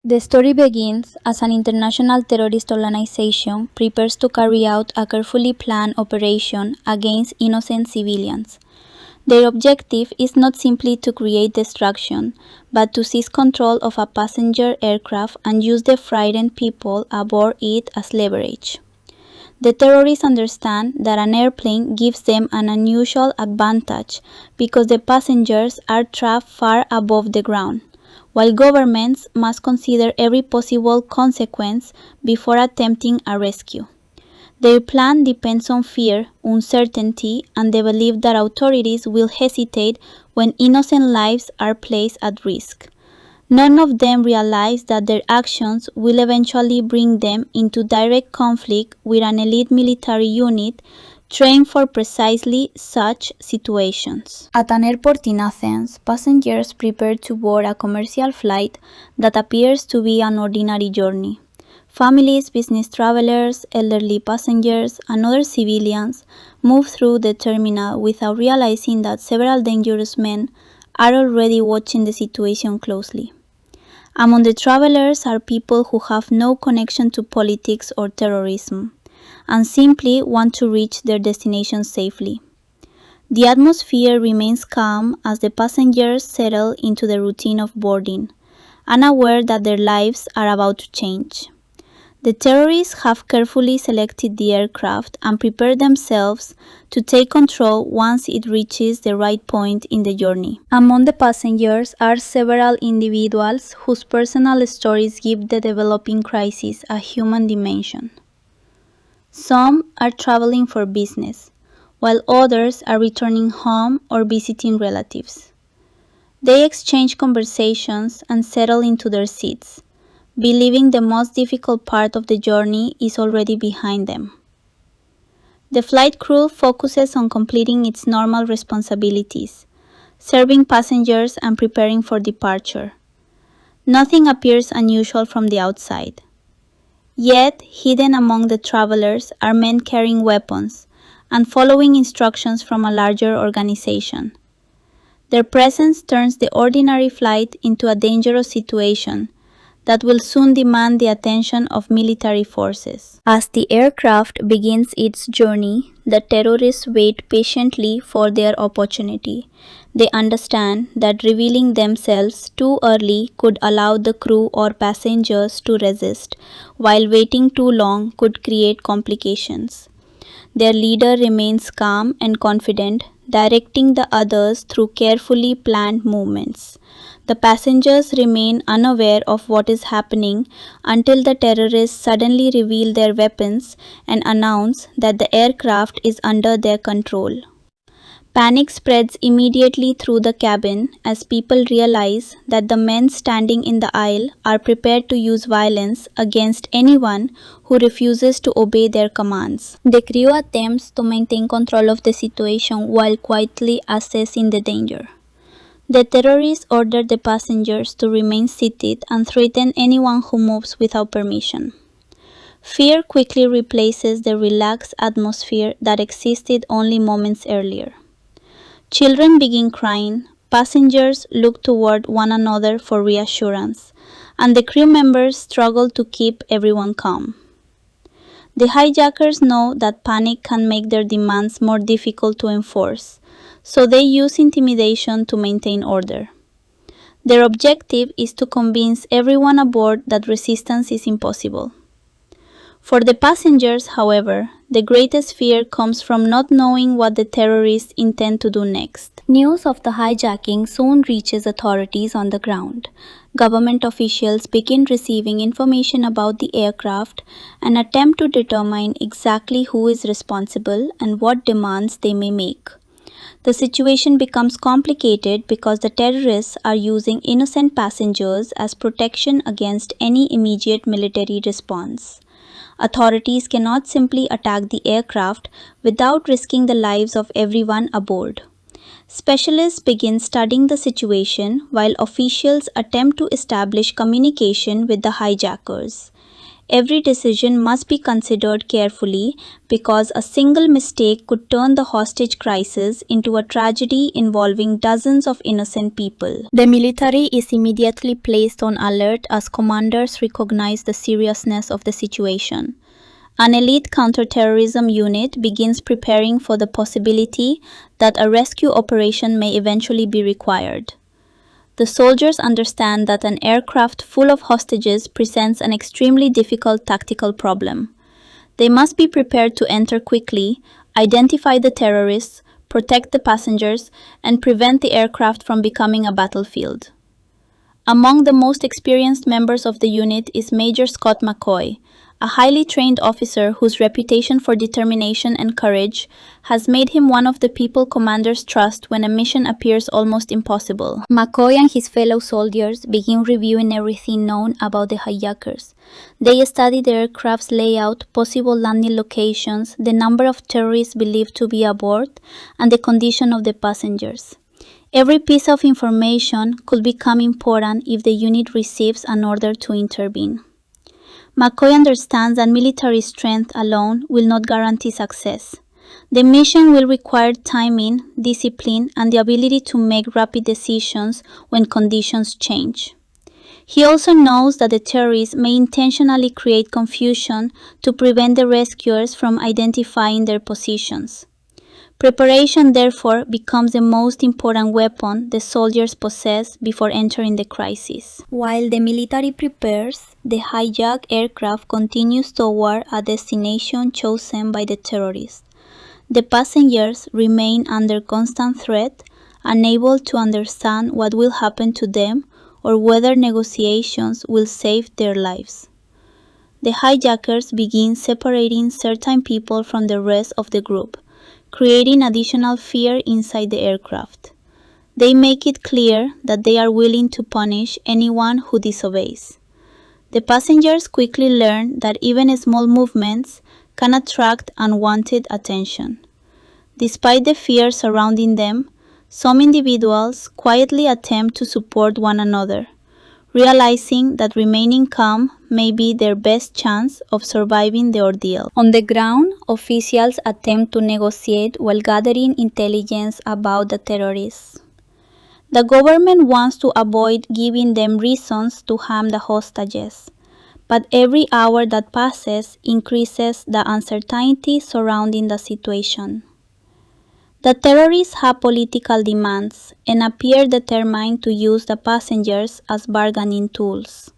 The story begins as an international terrorist organization prepares to carry out a carefully planned operation against innocent civilians. Their objective is not simply to create destruction, but to seize control of a passenger aircraft and use the frightened people aboard it as leverage. The terrorists understand that an airplane gives them an unusual advantage because the passengers are trapped far above the ground, while governments must consider every possible consequence before attempting a rescue. Their plan depends on fear, uncertainty, and the belief that authorities will hesitate when innocent lives are placed at risk. None of them realize that their actions will eventually bring them into direct conflict with an elite military unit trained for precisely such situations. At an airport in Athens, passengers prepare to board a commercial flight that appears to be an ordinary journey. Families, business travelers, elderly passengers, and other civilians move through the terminal without realizing that several dangerous men are already watching the situation closely. Among the travelers are people who have no connection to politics or terrorism and simply want to reach their destination safely. The atmosphere remains calm as the passengers settle into the routine of boarding, unaware that their lives are about to change. The terrorists have carefully selected the aircraft and prepared themselves to take control once it reaches the right point in the journey. Among the passengers are several individuals whose personal stories give the developing crisis a human dimension. Some are traveling for business, while others are returning home or visiting relatives. They exchange conversations and settle into their seats, believing the most difficult part of the journey is already behind them. The flight crew focuses on completing its normal responsibilities, serving passengers and preparing for departure. Nothing appears unusual from the outside. Yet, hidden among the travelers are men carrying weapons and following instructions from a larger organization. Their presence turns the ordinary flight into a dangerous situation that will soon demand the attention of military forces. As the aircraft begins its journey, the terrorists wait patiently for their opportunity. They understand that revealing themselves too early could allow the crew or passengers to resist, while waiting too long could create complications. Their leader remains calm and confident, directing the others through carefully planned movements. The passengers remain unaware of what is happening until the terrorists suddenly reveal their weapons and announce that the aircraft is under their control. Panic spreads immediately through the cabin as people realize that the men standing in the aisle are prepared to use violence against anyone who refuses to obey their commands. The crew attempts to maintain control of the situation while quietly assessing the danger. The terrorists order the passengers to remain seated and threaten anyone who moves without permission. Fear quickly replaces the relaxed atmosphere that existed only moments earlier. Children begin crying, passengers look toward one another for reassurance, and the crew members struggle to keep everyone calm. The hijackers know that panic can make their demands more difficult to enforce, so they use intimidation to maintain order. Their objective is to convince everyone aboard that resistance is impossible. For the passengers, however, the greatest fear comes from not knowing what the terrorists intend to do next. News of the hijacking soon reaches authorities on the ground. Government officials begin receiving information about the aircraft and attempt to determine exactly who is responsible and what demands they may make. The situation becomes complicated because the terrorists are using innocent passengers as protection against any immediate military response. Authorities cannot simply attack the aircraft without risking the lives of everyone aboard. Specialists begin studying the situation while officials attempt to establish communication with the hijackers. Every decision must be considered carefully because a single mistake could turn the hostage crisis into a tragedy involving dozens of innocent people. The military is immediately placed on alert as commanders recognize the seriousness of the situation. An elite counterterrorism unit begins preparing for the possibility that a rescue operation may eventually be required. The soldiers understand that an aircraft full of hostages presents an extremely difficult tactical problem. They must be prepared to enter quickly, identify the terrorists, protect the passengers, and prevent the aircraft from becoming a battlefield. Among the most experienced members of the unit is Major Scott McCoy, a highly trained officer whose reputation for determination and courage has made him one of the people commanders trust when a mission appears almost impossible. McCoy and his fellow soldiers begin reviewing everything known about the hijackers. They study the aircraft's layout, possible landing locations, the number of terrorists believed to be aboard, and the condition of the passengers. Every piece of information could become important if the unit receives an order to intervene. McCoy understands that military strength alone will not guarantee success. The mission will require timing, discipline, and the ability to make rapid decisions when conditions change. He also knows that the terrorists may intentionally create confusion to prevent the rescuers from identifying their positions. Preparation, therefore, becomes the most important weapon the soldiers possess before entering the crisis. While the military prepares, the hijacked aircraft continues toward a destination chosen by the terrorists. The passengers remain under constant threat, unable to understand what will happen to them or whether negotiations will save their lives. The hijackers begin separating certain people from the rest of the group, creating additional fear inside the aircraft. They make it clear that they are willing to punish anyone who disobeys. The passengers quickly learn that even small movements can attract unwanted attention. Despite the fear surrounding them, some individuals quietly attempt to support one another, realizing that remaining calm may be their best chance of surviving the ordeal. On the ground, officials attempt to negotiate while gathering intelligence about the terrorists. The government wants to avoid giving them reasons to harm the hostages, but every hour that passes increases the uncertainty surrounding the situation. The terrorists have political demands and appear determined to use the passengers as bargaining tools.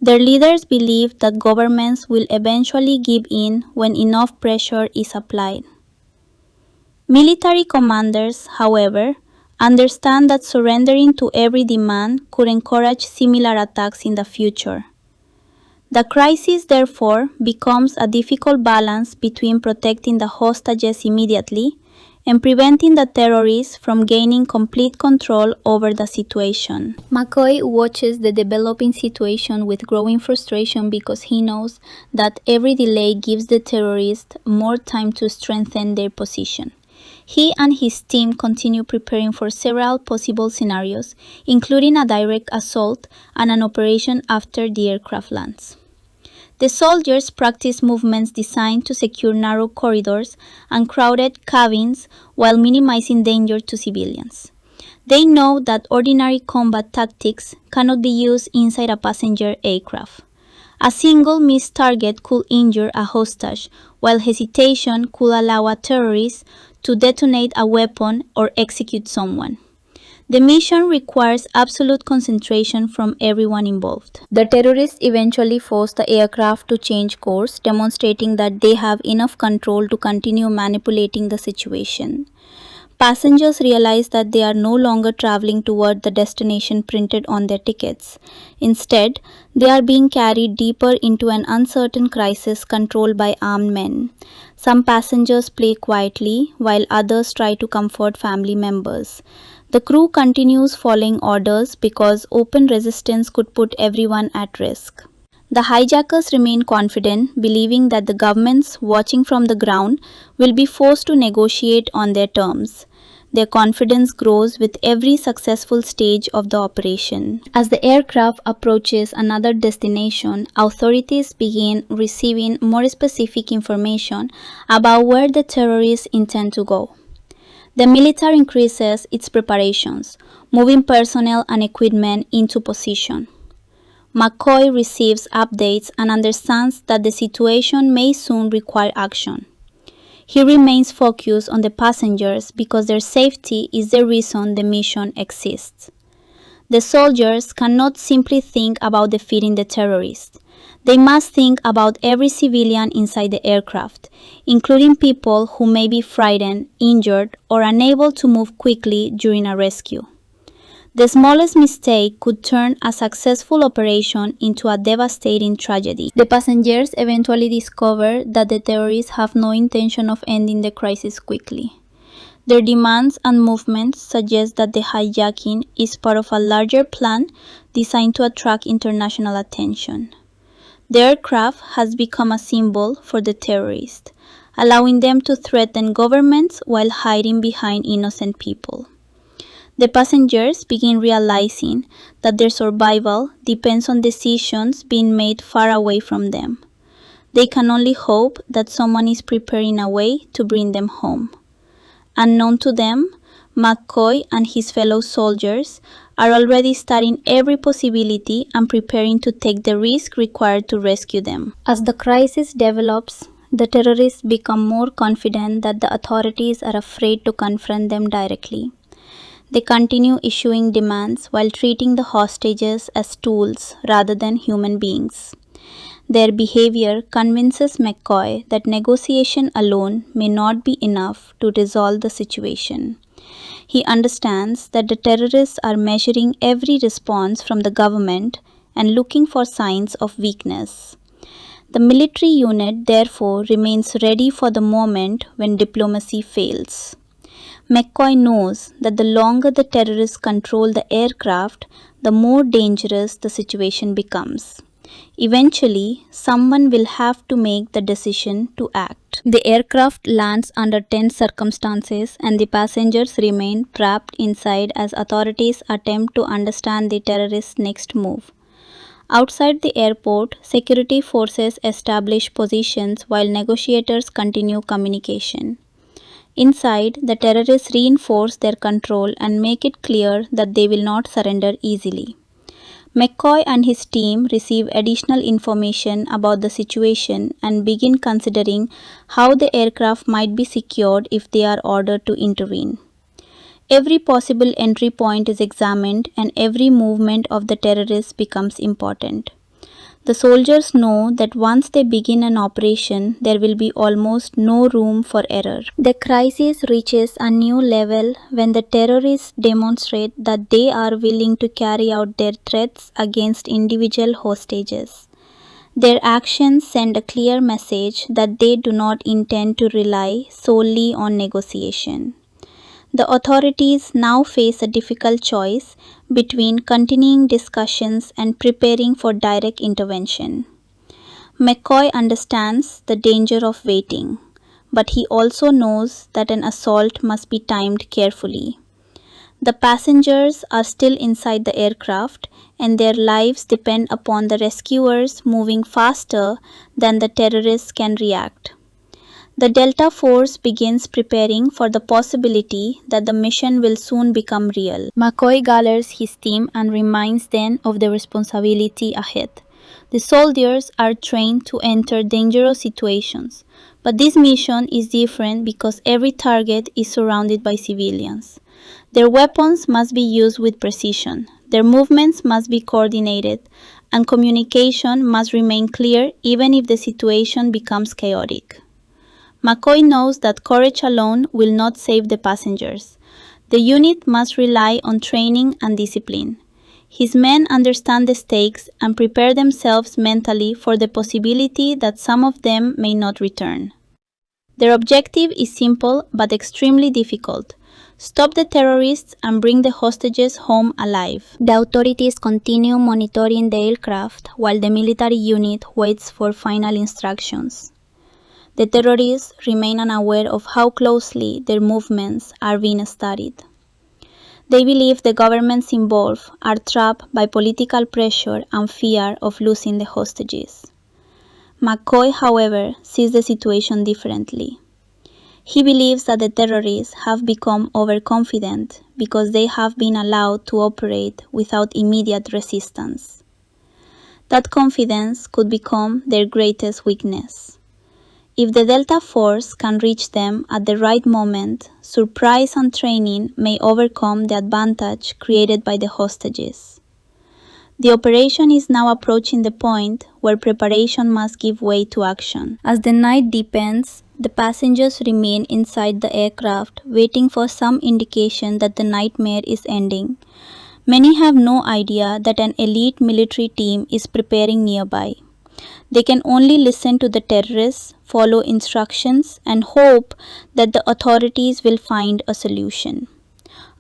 Their leaders believe that governments will eventually give in when enough pressure is applied. Military commanders, however, understand that surrendering to every demand could encourage similar attacks in the future. The crisis, therefore, becomes a difficult balance between protecting the hostages immediately and preventing the terrorists from gaining complete control over the situation. McCoy watches the developing situation with growing frustration because he knows that every delay gives the terrorists more time to strengthen their position. He and his team continue preparing for several possible scenarios, including a direct assault and an operation after the aircraft lands. The soldiers practice movements designed to secure narrow corridors and crowded cabins while minimizing danger to civilians. They know that ordinary combat tactics cannot be used inside a passenger aircraft. A single missed target could injure a hostage, while hesitation could allow a terrorist to detonate a weapon or execute someone. The mission requires absolute concentration from everyone involved. The terrorists eventually force the aircraft to change course, demonstrating that they have enough control to continue manipulating the situation. Passengers realize that they are no longer traveling toward the destination printed on their tickets. Instead, they are being carried deeper into an uncertain crisis controlled by armed men. Some passengers play quietly, while others try to comfort family members. The crew continues following orders because open resistance could put everyone at risk. The hijackers remain confident, believing that the governments watching from the ground will be forced to negotiate on their terms. their confidence grows with every successful stage of the operation. As the aircraft approaches another destination, authorities begin receiving more specific information about where the terrorists intend to go. The military increases its preparations, moving personnel and equipment into position. McCoy receives updates and understands that the situation may soon require action. He remains focused on the passengers because their safety is the reason the mission exists. The soldiers cannot simply think about defeating the terrorists. They must think about every civilian inside the aircraft, including people who may be frightened, injured, or unable to move quickly during a rescue. The smallest mistake could turn a successful operation into a devastating tragedy. The passengers eventually discover that the terrorists have no intention of ending the crisis quickly. Their demands and movements suggest that the hijacking is part of a larger plan designed to attract international attention. The aircraft has become a symbol for the terrorists, allowing them to threaten governments while hiding behind innocent people. The passengers begin realizing that their survival depends on decisions being made far away from them. They can only hope that someone is preparing a way to bring them home. Unknown to them, McCoy and his fellow soldiers are already studying every possibility and preparing to take the risk required to rescue them. As the crisis develops, the terrorists become more confident that the authorities are afraid to confront them directly. They continue issuing demands while treating the hostages as tools rather than human beings. Their behavior convinces McCoy that negotiation alone may not be enough to resolve the situation. He understands that the terrorists are measuring every response from the government and looking for signs of weakness. The military unit therefore remains ready for the moment when diplomacy fails. McCoy knows that the longer the terrorists control the aircraft, the more dangerous the situation becomes. Eventually, someone will have to make the decision to act. The aircraft lands under tense circumstances and the passengers remain trapped inside as authorities attempt to understand the terrorists' next move. Outside the airport, security forces establish positions while negotiators continue communication. Inside, the terrorists reinforce their control and make it clear that they will not surrender easily. McCoy and his team receive additional information about the situation and begin considering how the aircraft might be secured if they are ordered to intervene. Every possible entry point is examined and every movement of the terrorists becomes important. The soldiers know that once they begin an operation, there will be almost no room for error. The crisis reaches a new level when the terrorists demonstrate that they are willing to carry out their threats against individual hostages. Their actions send a clear message that they do not intend to rely solely on negotiation. The authorities now face a difficult choice between continuing discussions and preparing for direct intervention. McCoy understands the danger of waiting, but he also knows that an assault must be timed carefully. The passengers are still inside the aircraft, and their lives depend upon the rescuers moving faster than the terrorists can react. The Delta Force begins preparing for the possibility that the mission will soon become real. McCoy gathers his team and reminds them of the responsibility ahead. The soldiers are trained to enter dangerous situations, but this mission is different because every target is surrounded by civilians. Their weapons must be used with precision, their movements must be coordinated, and communication must remain clear even if the situation becomes chaotic. McCoy knows that courage alone will not save the passengers. The unit must rely on training and discipline. His men understand the stakes and prepare themselves mentally for the possibility that some of them may not return. Their objective is simple but extremely difficult: stop the terrorists and bring the hostages home alive. The authorities continue monitoring the aircraft while the military unit waits for final instructions. The terrorists remain unaware of how closely their movements are being studied. They believe the governments involved are trapped by political pressure and fear of losing the hostages. McCoy, however, sees the situation differently. He believes that the terrorists have become overconfident because they have been allowed to operate without immediate resistance. That confidence could become their greatest weakness. If the Delta Force can reach them at the right moment, surprise and training may overcome the advantage created by the hostages. The operation is now approaching the point where preparation must give way to action. As the night deepens, the passengers remain inside the aircraft, waiting for some indication that the nightmare is ending. Many have no idea that an elite military team is preparing nearby. They can only listen to the terrorists, follow instructions, and hope that the authorities will find a solution.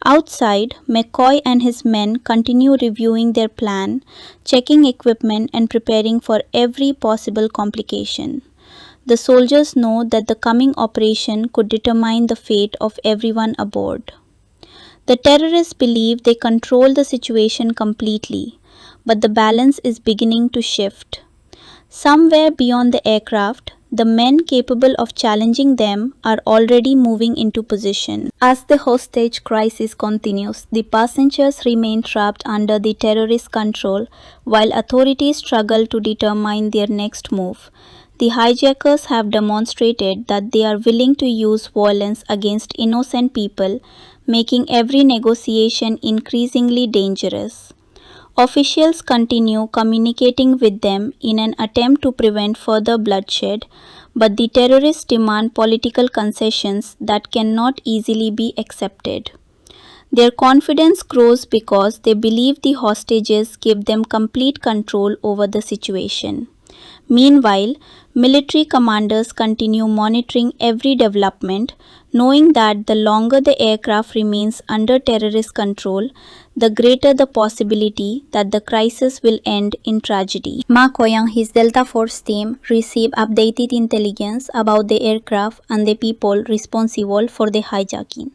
Outside, McCoy and his men continue reviewing their plan, checking equipment, and preparing for every possible complication. The soldiers know that the coming operation could determine the fate of everyone aboard. The terrorists believe they control the situation completely, but the balance is beginning to shift. Somewhere beyond the aircraft, the men capable of challenging them are already moving into position. As the hostage crisis continues, the passengers remain trapped under the terrorist control while authorities struggle to determine their next move. The hijackers have demonstrated that they are willing to use violence against innocent people, making every negotiation increasingly dangerous. Officials continue communicating with them in an attempt to prevent further bloodshed, but the terrorists demand political concessions that cannot easily be accepted. Their confidence grows because they believe the hostages give them complete control over the situation. Meanwhile, military commanders continue monitoring every development, knowing that the longer the aircraft remains under terrorist control, the greater the possibility that the crisis will end in tragedy. McCoy and his Delta Force team receive updated intelligence about the aircraft and the people responsible for the hijacking.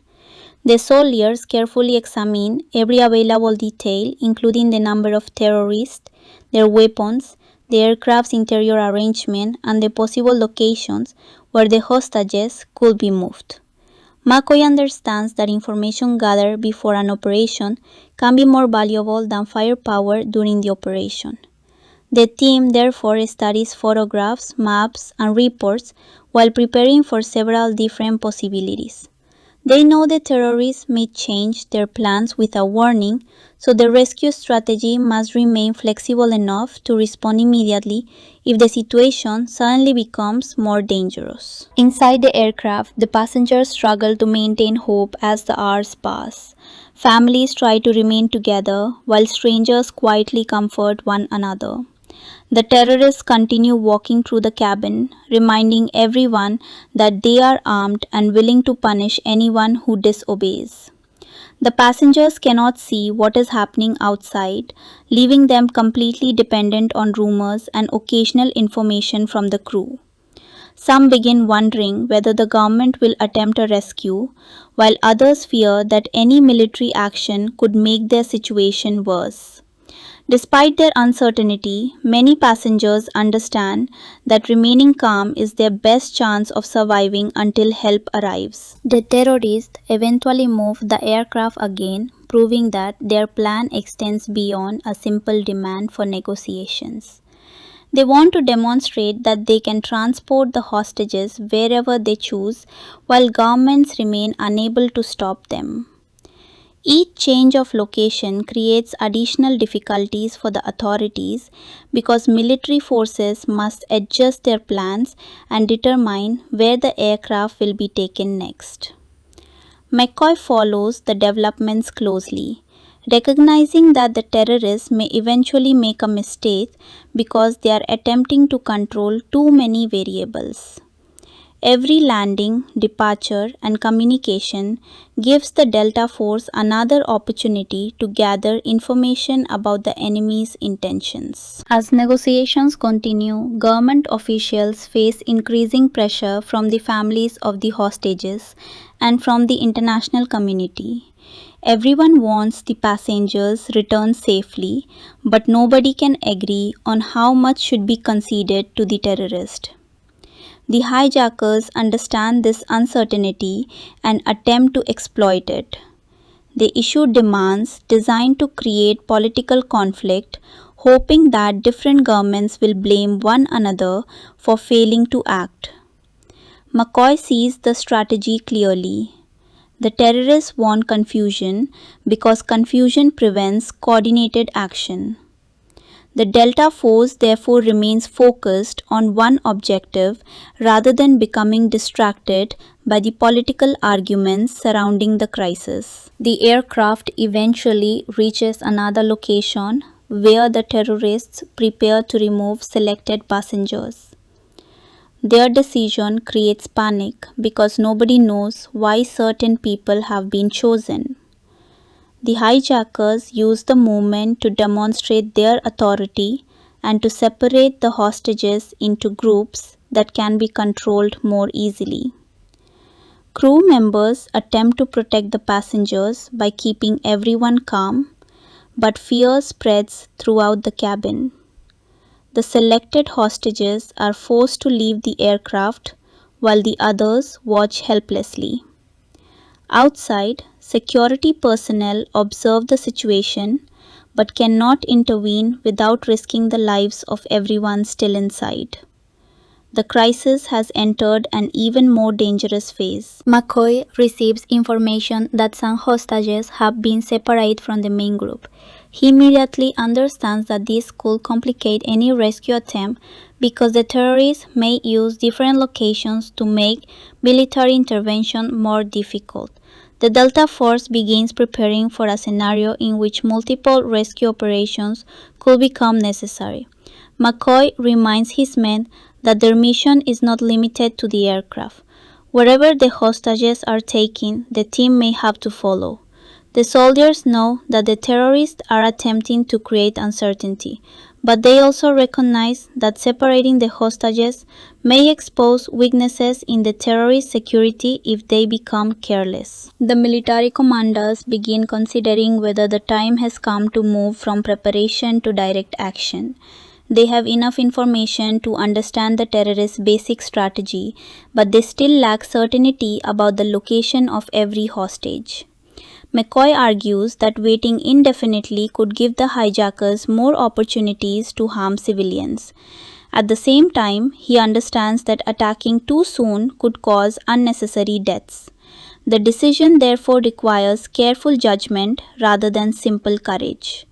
The soldiers carefully examine every available detail, including the number of terrorists, their weapons, the aircraft's interior arrangement, and the possible locations where the hostages could be moved. McCoy understands that information gathered before an operation can be more valuable than firepower during the operation. The team therefore studies photographs, maps, and reports while preparing for several different possibilities. They know the terrorists may change their plans without warning, so the rescue strategy must remain flexible enough to respond immediately if the situation suddenly becomes more dangerous. Inside the aircraft, the passengers struggle to maintain hope as the hours pass. Families try to remain together while strangers quietly comfort one another. The terrorists continue walking through the cabin, reminding everyone that they are armed and willing to punish anyone who disobeys. The passengers cannot see what is happening outside, leaving them completely dependent on rumors and occasional information from the crew. Some begin wondering whether the government will attempt a rescue, while others fear that any military action could make their situation worse. Despite their uncertainty, many passengers understand that remaining calm is their best chance of surviving until help arrives. The terrorists eventually move the aircraft again, proving that their plan extends beyond a simple demand for negotiations. They want to demonstrate that they can transport the hostages wherever they choose, while governments remain unable to stop them. Each change of location creates additional difficulties for the authorities because military forces must adjust their plans and determine where the aircraft will be taken next. McCoy follows the developments closely, recognizing that the terrorists may eventually make a mistake because they are attempting to control too many variables. Every landing, departure, and communication gives the Delta Force another opportunity to gather information about the enemy's intentions. As negotiations continue, government officials face increasing pressure from the families of the hostages and from the international community. Everyone wants the passengers returned safely, but nobody can agree on how much should be conceded to the terrorist. The hijackers understand this uncertainty and attempt to exploit it. They issue demands designed to create political conflict, hoping that different governments will blame one another for failing to act. McCoy sees the strategy clearly. The terrorists want confusion because confusion prevents coordinated action. The Delta Force therefore remains focused on one objective rather than becoming distracted by the political arguments surrounding the crisis. The aircraft eventually reaches another location where the terrorists prepare to remove selected passengers. Their decision creates panic because nobody knows why certain people have been chosen. The hijackers use the movement to demonstrate their authority and to separate the hostages into groups that can be controlled more easily. Crew members attempt to protect the passengers by keeping everyone calm, but fear spreads throughout the cabin. The selected hostages are forced to leave the aircraft while the others watch helplessly. Outside, security personnel observe the situation but cannot intervene without risking the lives of everyone still inside. The crisis has entered an even more dangerous phase. McCoy receives information that some hostages have been separated from the main group. He immediately understands that this could complicate any rescue attempt because the terrorists may use different locations to make military intervention more difficult. The Delta Force begins preparing for a scenario in which multiple rescue operations could become necessary. McCoy reminds his men that their mission is not limited to the aircraft. Wherever the hostages are taken, the team may have to follow. The soldiers know that the terrorists are attempting to create uncertainty, but they also recognize that separating the hostages may expose weaknesses in the terrorist security if they become careless. The military commanders begin considering whether the time has come to move from preparation to direct action. They have enough information to understand the terrorists' basic strategy, but they still lack certainty about the location of every hostage. McCoy argues that waiting indefinitely could give the hijackers more opportunities to harm civilians. At the same time, he understands that attacking too soon could cause unnecessary deaths. The decision therefore requires careful judgment rather than simple courage.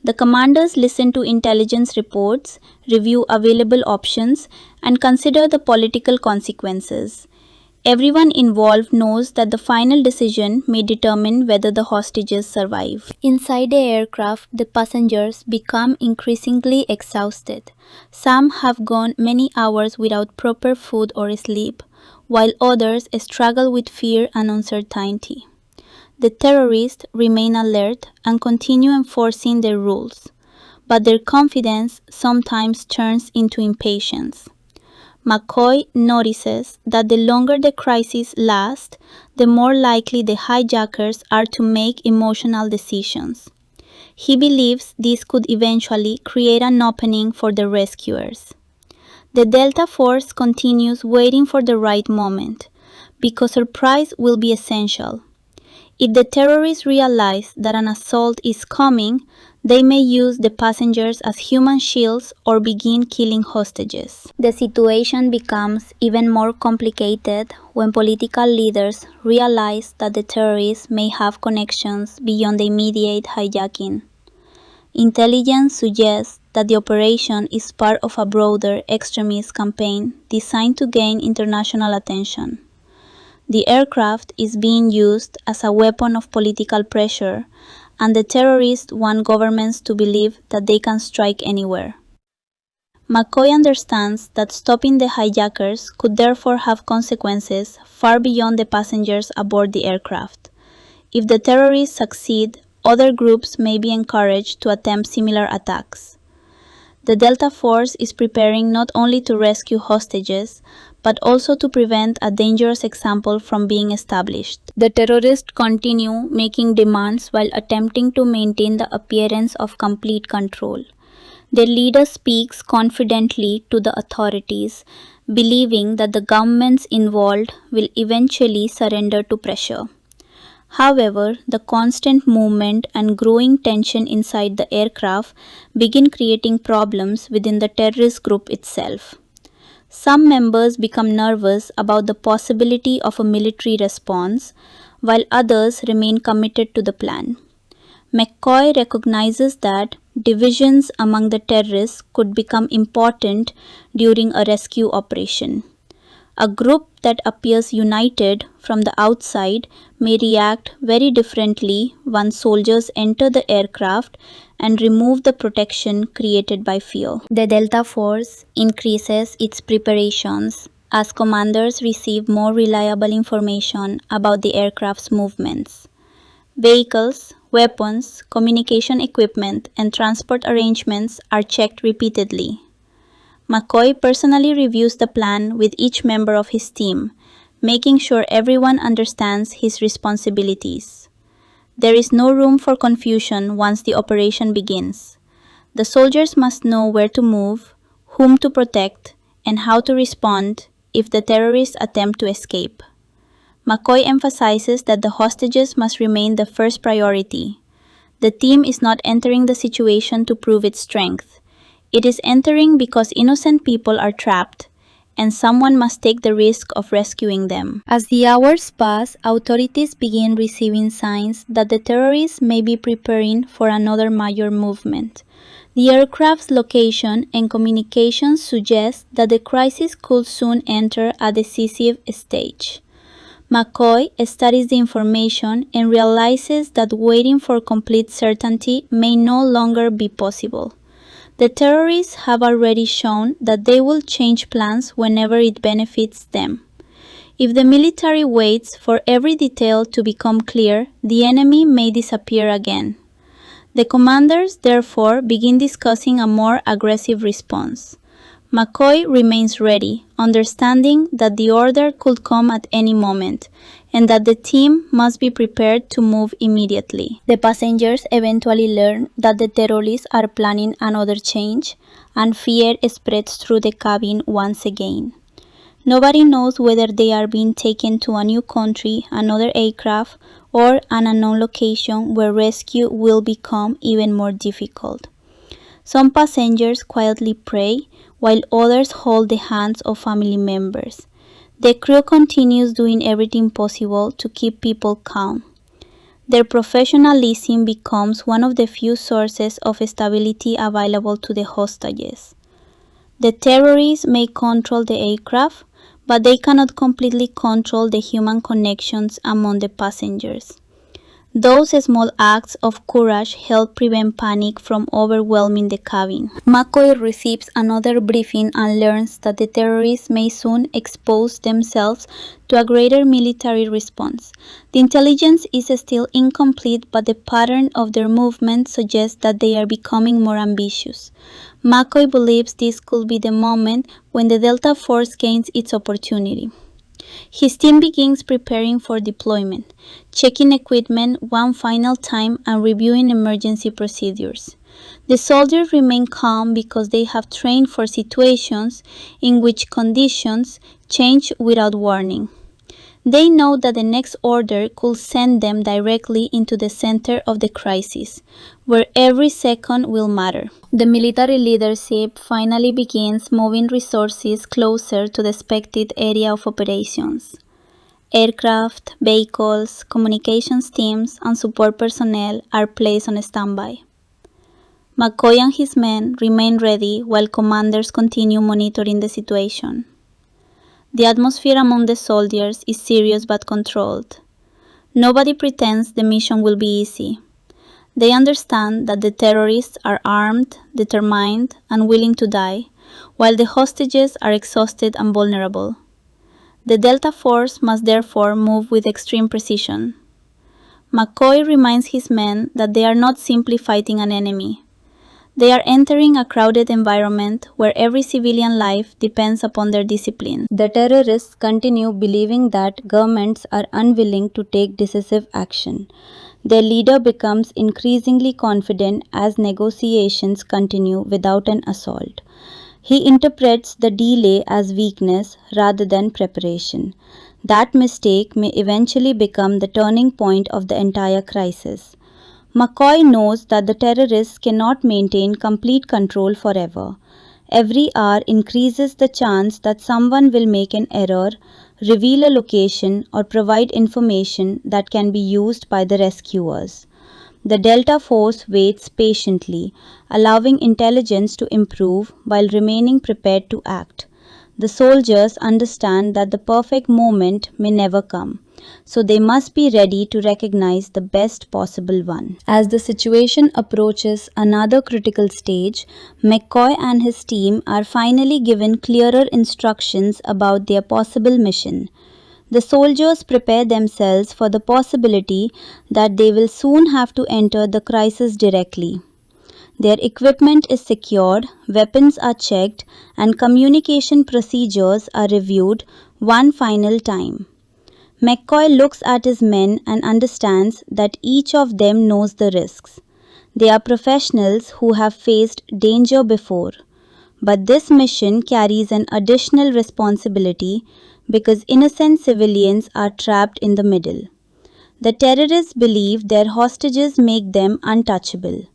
The commanders listen to intelligence reports, review available options, and consider the political consequences. Everyone involved knows that the final decision may determine whether the hostages survive. Inside the aircraft, the passengers become increasingly exhausted. Some have gone many hours without proper food or sleep, while others struggle with fear and uncertainty. The terrorists remain alert and continue enforcing their rules, but their confidence sometimes turns into impatience. McCoy notices that the longer the crisis lasts, the more likely the hijackers are to make emotional decisions. He believes this could eventually create an opening for the rescuers. The Delta Force continues waiting for the right moment, because surprise will be essential. If the terrorists realize that an assault is coming, they may use the passengers as human shields or begin killing hostages. The situation becomes even more complicated when political leaders realize that the terrorists may have connections beyond the immediate hijacking. Intelligence suggests that the operation is part of a broader extremist campaign designed to gain international attention. The aircraft is being used as a weapon of political pressure, and the terrorists want governments to believe that they can strike anywhere. McCoy understands that stopping the hijackers could therefore have consequences far beyond the passengers aboard the aircraft. If the terrorists succeed, other groups may be encouraged to attempt similar attacks. The Delta Force is preparing not only to rescue hostages, but also to prevent a dangerous example from being established. The terrorists continue making demands while attempting to maintain the appearance of complete control. Their leader speaks confidently to the authorities, believing that the governments involved will eventually surrender to pressure. However, the constant movement and growing tension inside the aircraft begin creating problems within the terrorist group itself. Some members become nervous about the possibility of a military response, while others remain committed to the plan. McCoy recognizes that divisions among the terrorists could become important during a rescue operation. A group that appears united from the outside may react very differently once soldiers enter the aircraft and remove the protection created by fear. The Delta Force increases its preparations as commanders receive more reliable information about the aircraft's movements. Vehicles, weapons, communication equipment, and transport arrangements are checked repeatedly. McCoy personally reviews the plan with each member of his team, making sure everyone understands his responsibilities. There is no room for confusion once the operation begins. The soldiers must know where to move, whom to protect, and how to respond if the terrorists attempt to escape. McCoy emphasizes that the hostages must remain the first priority. The team is not entering the situation to prove its strength. It is entering because innocent people are trapped, and someone must take the risk of rescuing them. As the hours pass, authorities begin receiving signs that the terrorists may be preparing for another major movement. The aircraft's location and communications suggest that the crisis could soon enter a decisive stage. McCoy studies the information and realizes that waiting for complete certainty may no longer be possible. The terrorists have already shown that they will change plans whenever it benefits them. If the military waits for every detail to become clear, the enemy may disappear again. The commanders, therefore, begin discussing a more aggressive response. McCoy remains ready, understanding that the order could come at any moment, and that the team must be prepared to move immediately. The passengers eventually learn that the terrorists are planning another change, and fear spreads through the cabin once again. Nobody knows whether they are being taken to a new country, another aircraft, or an unknown location where rescue will become even more difficult. Some passengers quietly pray, while others hold the hands of family members. The crew continues doing everything possible to keep people calm. Their professionalism becomes one of the few sources of stability available to the hostages. The terrorists may control the aircraft, but they cannot completely control the human connections among the passengers. Those small acts of courage help prevent panic from overwhelming the cabin. McCoy receives another briefing and learns that the terrorists may soon expose themselves to a greater military response. The intelligence is still incomplete, but the pattern of their movement suggests that they are becoming more ambitious. McCoy believes this could be the moment when the Delta Force gains its opportunity. His team begins preparing for deployment, checking equipment one final time and reviewing emergency procedures. The soldiers remain calm because they have trained for situations in which conditions change without warning. They know that the next order could send them directly into the center of the crisis, where every second will matter. The military leadership finally begins moving resources closer to the expected area of operations. Aircraft, vehicles, communications teams, and support personnel are placed on standby. McCoy and his men remain ready while commanders continue monitoring the situation. The atmosphere among the soldiers is serious but controlled. Nobody pretends the mission will be easy. They understand that the terrorists are armed, determined, and willing to die, while the hostages are exhausted and vulnerable. The Delta Force must therefore move with extreme precision. McCoy reminds his men that they are not simply fighting an enemy. They are entering a crowded environment where every civilian life depends upon their discipline. The terrorists continue believing that governments are unwilling to take decisive action. Their leader becomes increasingly confident as negotiations continue without an assault. He interprets the delay as weakness rather than preparation. That mistake may eventually become the turning point of the entire crisis. McCoy knows that the terrorists cannot maintain complete control forever. Every hour increases the chance that someone will make an error, reveal a location, or provide information that can be used by the rescuers. The Delta Force waits patiently, allowing intelligence to improve while remaining prepared to act. The soldiers understand that the perfect moment may never come, so they must be ready to recognize the best possible one. As the situation approaches another critical stage, McCoy and his team are finally given clearer instructions about their possible mission. The soldiers prepare themselves for the possibility that they will soon have to enter the crisis directly. Their equipment is secured, weapons are checked, and communication procedures are reviewed one final time. McCoy looks at his men and understands that each of them knows the risks. They are professionals who have faced danger before. But this mission carries an additional responsibility because innocent civilians are trapped in the middle. The terrorists believe their hostages make them untouchable.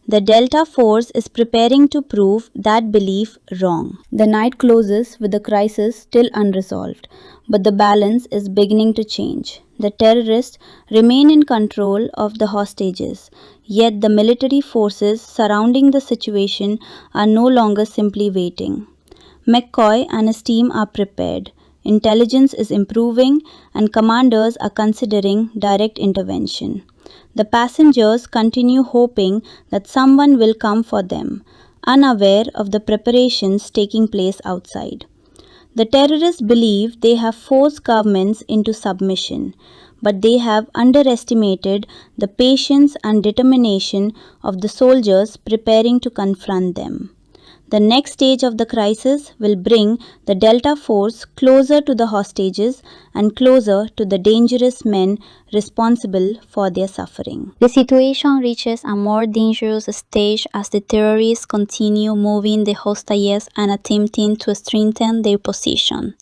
The Delta Force is preparing to prove that belief wrong. The night closes with the crisis still unresolved, but the balance is beginning to change. The terrorists remain in control of the hostages, yet the military forces surrounding the situation are no longer simply waiting. McCoy and his team are prepared. Intelligence is improving and commanders are considering direct intervention. The passengers continue hoping that someone will come for them, unaware of the preparations taking place outside. The terrorists believe they have forced governments into submission, but they have underestimated the patience and determination of the soldiers preparing to confront them. The next stage of the crisis will bring the Delta Force closer to the hostages and closer to the dangerous men responsible for their suffering. The situation reaches a more dangerous stage as the terrorists continue moving the hostages and attempting to strengthen their position.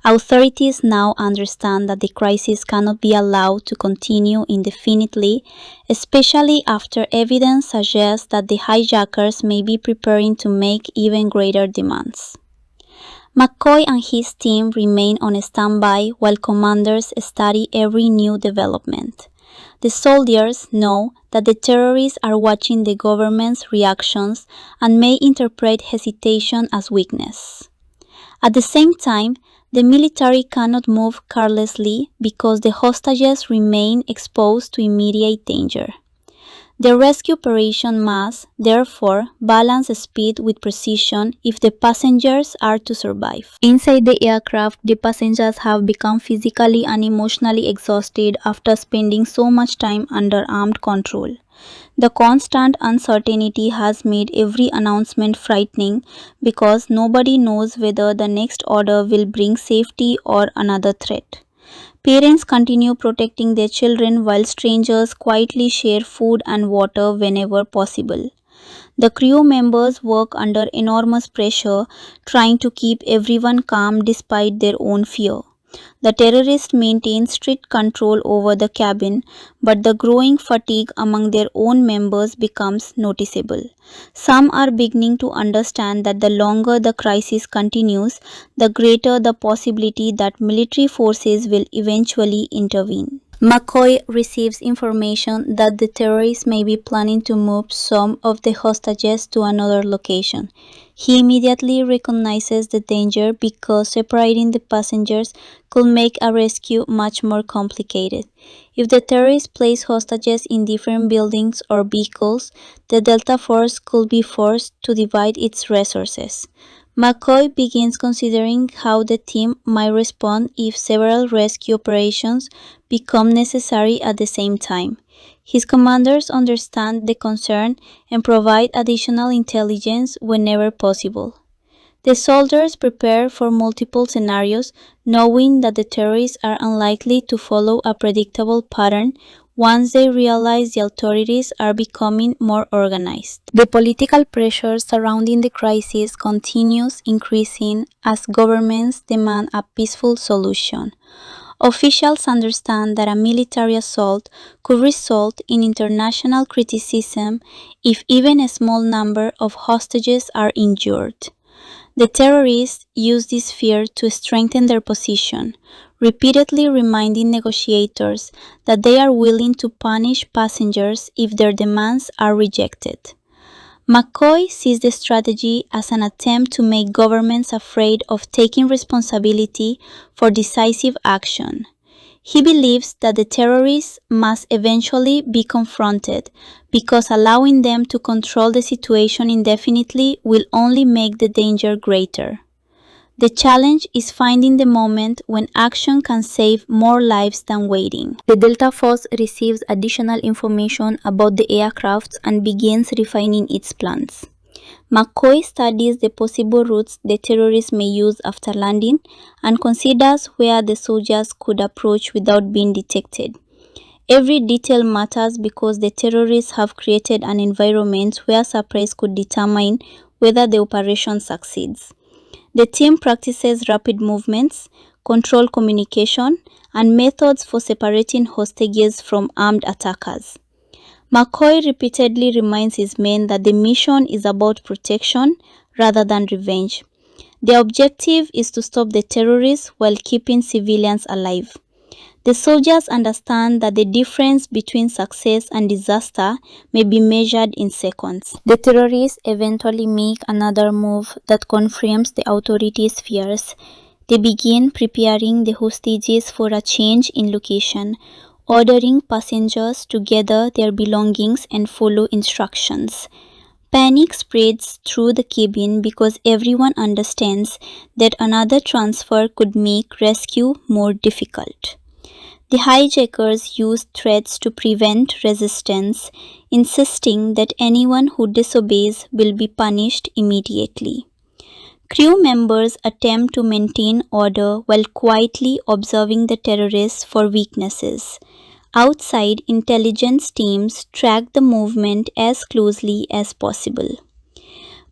Authorities now understand that the crisis cannot be allowed to continue indefinitely, especially after evidence suggests that the hijackers may be preparing to make even greater demands. McCoy and his team remain on standby while commanders study every new development. The soldiers know that the terrorists are watching the government's reactions and may interpret hesitation as weakness. At the same time, the military cannot move carelessly because the hostages remain exposed to immediate danger. The rescue operation must, therefore, balance speed with precision if the passengers are to survive. Inside the aircraft, the passengers have become physically and emotionally exhausted after spending so much time under armed control. The constant uncertainty has made every announcement frightening because nobody knows whether the next order will bring safety or another threat. Parents continue protecting their children while strangers quietly share food and water whenever possible. The crew members work under enormous pressure, trying to keep everyone calm despite their own fear. The terrorists maintain strict control over the cabin, but the growing fatigue among their own members becomes noticeable. Some are beginning to understand that the longer the crisis continues, the greater the possibility that military forces will eventually intervene. McCoy receives information that the terrorists may be planning to move some of the hostages to another location. He immediately recognizes the danger because separating the passengers could make a rescue much more complicated. If the terrorists place hostages in different buildings or vehicles, the Delta Force could be forced to divide its resources. McCoy begins considering how the team might respond if several rescue operations become necessary at the same time. His commanders understand the concern and provide additional intelligence whenever possible. The soldiers prepare for multiple scenarios, knowing that the terrorists are unlikely to follow a predictable pattern once they realize the authorities are becoming more organized. The political pressure surrounding the crisis continues increasing as governments demand a peaceful solution. Officials understand that a military assault could result in international criticism if even a small number of hostages are injured. The terrorists use this fear to strengthen their position, repeatedly reminding negotiators that they are willing to punish passengers if their demands are rejected. McCoy sees the strategy as an attempt to make governments afraid of taking responsibility for decisive action. He believes that the terrorists must eventually be confronted because allowing them to control the situation indefinitely will only make the danger greater. The challenge is finding the moment when action can save more lives than waiting. The Delta Force receives additional information about the aircraft and begins refining its plans. McCoy studies the possible routes the terrorists may use after landing and considers where the soldiers could approach without being detected. Every detail matters because the terrorists have created an environment where surprise could determine whether the operation succeeds. The team practices rapid movements, controlled communication, and methods for separating hostages from armed attackers. McCoy repeatedly reminds his men that the mission is about protection rather than revenge. The objective is to stop the terrorists while keeping civilians alive. The soldiers understand that the difference between success and disaster may be measured in seconds. The terrorists eventually make another move that confirms the authorities' fears. They begin preparing the hostages for a change in location, ordering passengers to gather their belongings and follow instructions. Panic spreads through the cabin because everyone understands that another transfer could make rescue more difficult. The hijackers use threats to prevent resistance, insisting that anyone who disobeys will be punished immediately. Crew members attempt to maintain order while quietly observing the terrorists for weaknesses. Outside, intelligence teams track the movement as closely as possible.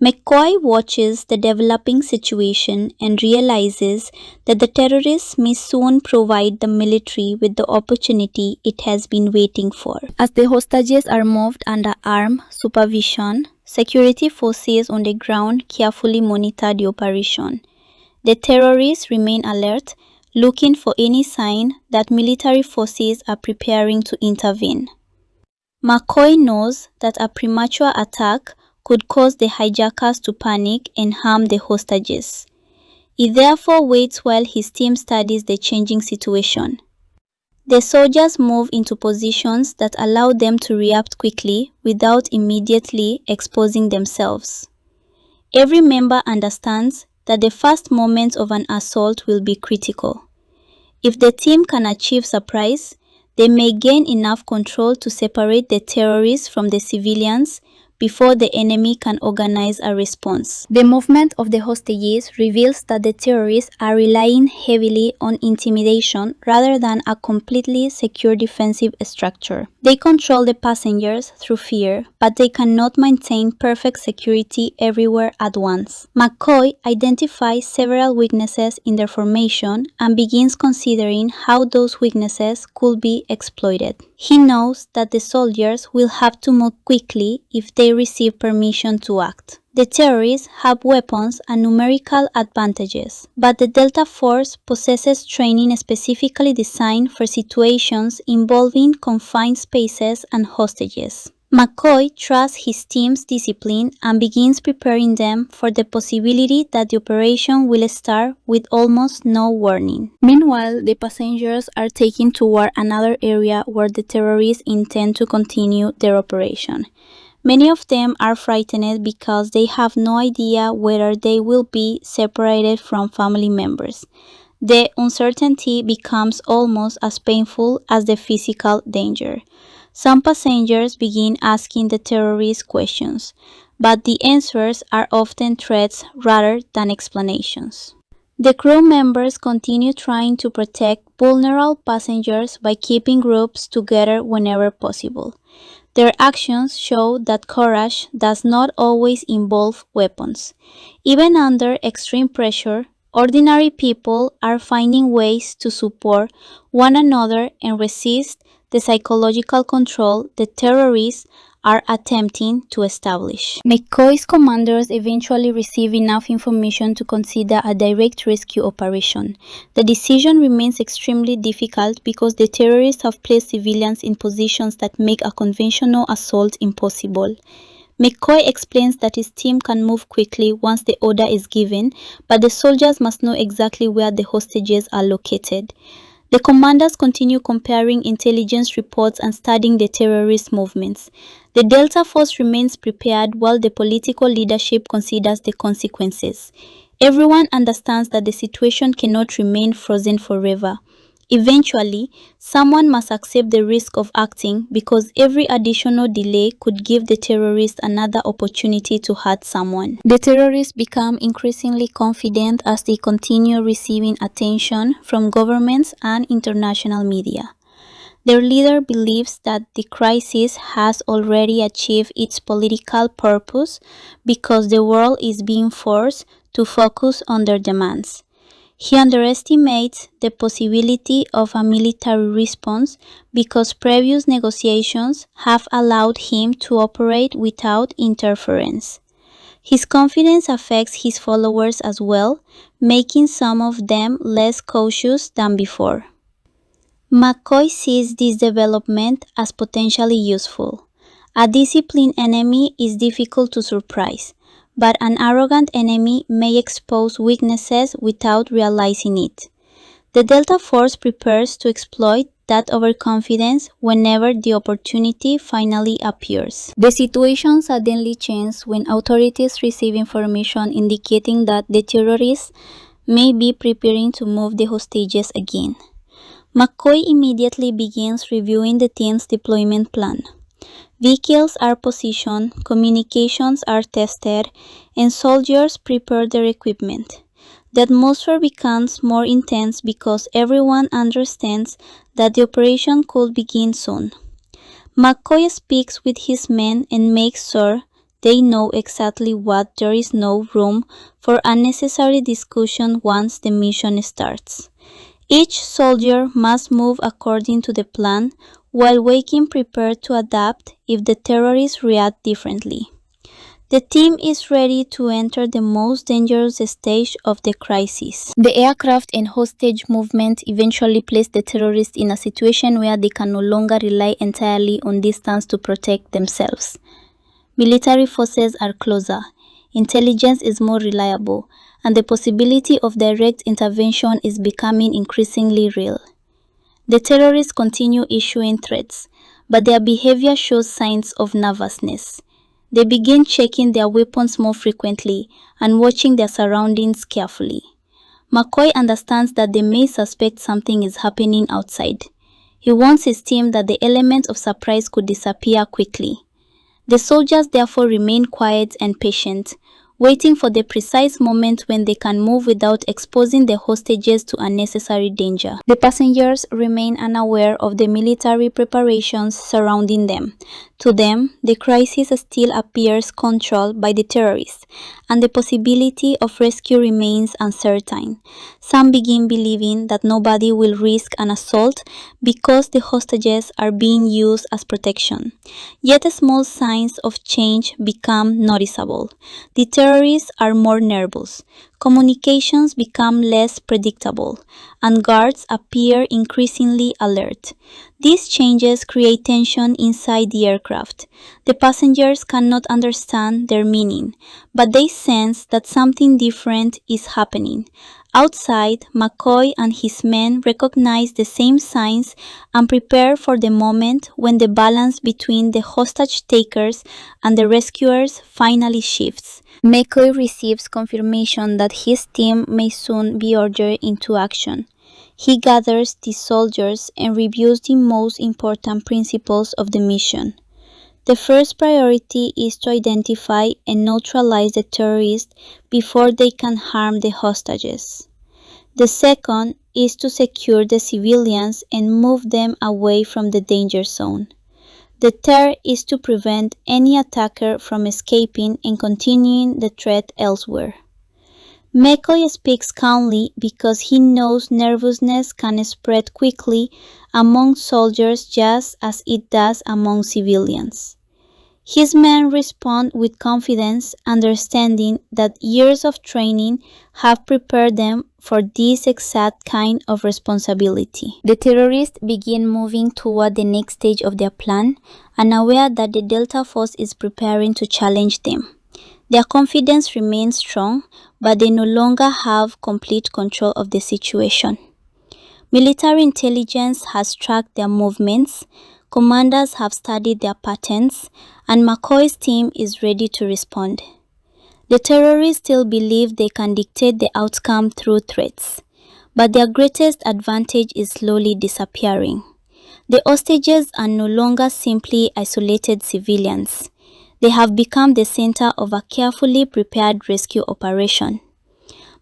McCoy watches the developing situation and realizes that the terrorists may soon provide the military with the opportunity it has been waiting for. As the hostages are moved under armed supervision, security forces on the ground carefully monitor the operation. The terrorists remain alert, looking for any sign that military forces are preparing to intervene. McCoy knows that a premature attack could cause the hijackers to panic and harm the hostages. He therefore waits while his team studies the changing situation. The soldiers move into positions that allow them to react quickly without immediately exposing themselves. Every member understands that the first moments of an assault will be critical. If the team can achieve surprise, they may gain enough control to separate the terrorists from the civilians before the enemy can organize a response. The movement of the hostages reveals that the terrorists are relying heavily on intimidation rather than a completely secure defensive structure. They control the passengers through fear, but they cannot maintain perfect security everywhere at once. McCoy identifies several weaknesses in their formation and begins considering how those weaknesses could be exploited. He knows that the soldiers will have to move quickly if they receive permission to act. The terrorists have weapons and numerical advantages, but the Delta Force possesses training specifically designed for situations involving confined spaces and hostages. McCoy trusts his team's discipline and begins preparing them for the possibility that the operation will start with almost no warning. Meanwhile, the passengers are taken toward another area where the terrorists intend to continue their operation. Many of them are frightened because they have no idea whether they will be separated from family members. The uncertainty becomes almost as painful as the physical danger. Some passengers begin asking the terrorists questions, but the answers are often threats rather than explanations. The crew members continue trying to protect vulnerable passengers by keeping groups together whenever possible. Their actions show that courage does not always involve weapons. Even under extreme pressure, ordinary people are finding ways to support one another and resist the psychological control the terrorists are attempting to establish. McCoy's commanders eventually receive enough information to consider a direct rescue operation. The decision remains extremely difficult because the terrorists have placed civilians in positions that make a conventional assault impossible. McCoy explains that his team can move quickly once the order is given, but the soldiers must know exactly where the hostages are located. The commanders continue comparing intelligence reports and studying the terrorist movements. The Delta Force remains prepared while the political leadership considers the consequences. Everyone understands that the situation cannot remain frozen forever. Eventually, someone must accept the risk of acting because every additional delay could give the terrorists another opportunity to hurt someone. The terrorists become increasingly confident as they continue receiving attention from governments and international media. Their leader believes that the crisis has already achieved its political purpose because the world is being forced to focus on their demands. He underestimates the possibility of a military response because previous negotiations have allowed him to operate without interference. His confidence affects his followers as well, making some of them less cautious than before. McCoy sees this development as potentially useful. A disciplined enemy is difficult to surprise, but an arrogant enemy may expose weaknesses without realizing it. The Delta Force prepares to exploit that overconfidence whenever the opportunity finally appears. The situation suddenly changes when authorities receive information indicating that the terrorists may be preparing to move the hostages again. McCoy immediately begins reviewing the team's deployment plan. Vehicles are positioned, communications are tested, and soldiers prepare their equipment. The atmosphere becomes more intense because everyone understands that the operation could begin soon. McCoy speaks with his men and makes sure they know exactly what there is no room for unnecessary discussion once the mission starts. Each soldier must move according to the plan while waking prepared to adapt if the terrorists react differently. The team is ready to enter the most dangerous stage of the crisis. The aircraft and hostage movement eventually place the terrorists in a situation where they can no longer rely entirely on distance to protect themselves. Military forces are closer, intelligence is more reliable, and the possibility of direct intervention is becoming increasingly real. The terrorists continue issuing threats, but their behavior shows signs of nervousness. They begin checking their weapons more frequently and watching their surroundings carefully. McCoy understands that they may suspect something is happening outside. He warns his team that the element of surprise could disappear quickly. The soldiers therefore remain quiet and patient, waiting for the precise moment when they can move without exposing the hostages to unnecessary danger. The passengers remain unaware of the military preparations surrounding them. To them, the crisis still appears controlled by the terrorists, and the possibility of rescue remains uncertain. Some begin believing that nobody will risk an assault because the hostages are being used as protection. Yet small signs of change become noticeable. The terrorists are more nervous, communications become less predictable, and guards appear increasingly alert. These changes create tension inside the aircraft. The passengers cannot understand their meaning, but they sense that something different is happening. Outside, McCoy and his men recognize the same signs and prepare for the moment when the balance between the hostage takers and the rescuers finally shifts. McCoy receives confirmation that his team may soon be ordered into action. He gathers the soldiers and reviews the most important principles of the mission. The first priority is to identify and neutralize the terrorists before they can harm the hostages. The second is to secure the civilians and move them away from the danger zone. The third is to prevent any attacker from escaping and continuing the threat elsewhere. McCoy speaks calmly because he knows nervousness can spread quickly among soldiers just as it does among civilians. His men respond with confidence, understanding that years of training have prepared them for this exact kind of responsibility. The terrorists begin moving toward the next stage of their plan, unaware that the Delta Force is preparing to challenge them. Their confidence remains strong, but they no longer have complete control of the situation. Military intelligence has tracked their movements, commanders have studied their patterns, and McCoy's team is ready to respond. The terrorists still believe they can dictate the outcome through threats, but their greatest advantage is slowly disappearing. The hostages are no longer simply isolated civilians. They have become the center of a carefully prepared rescue operation.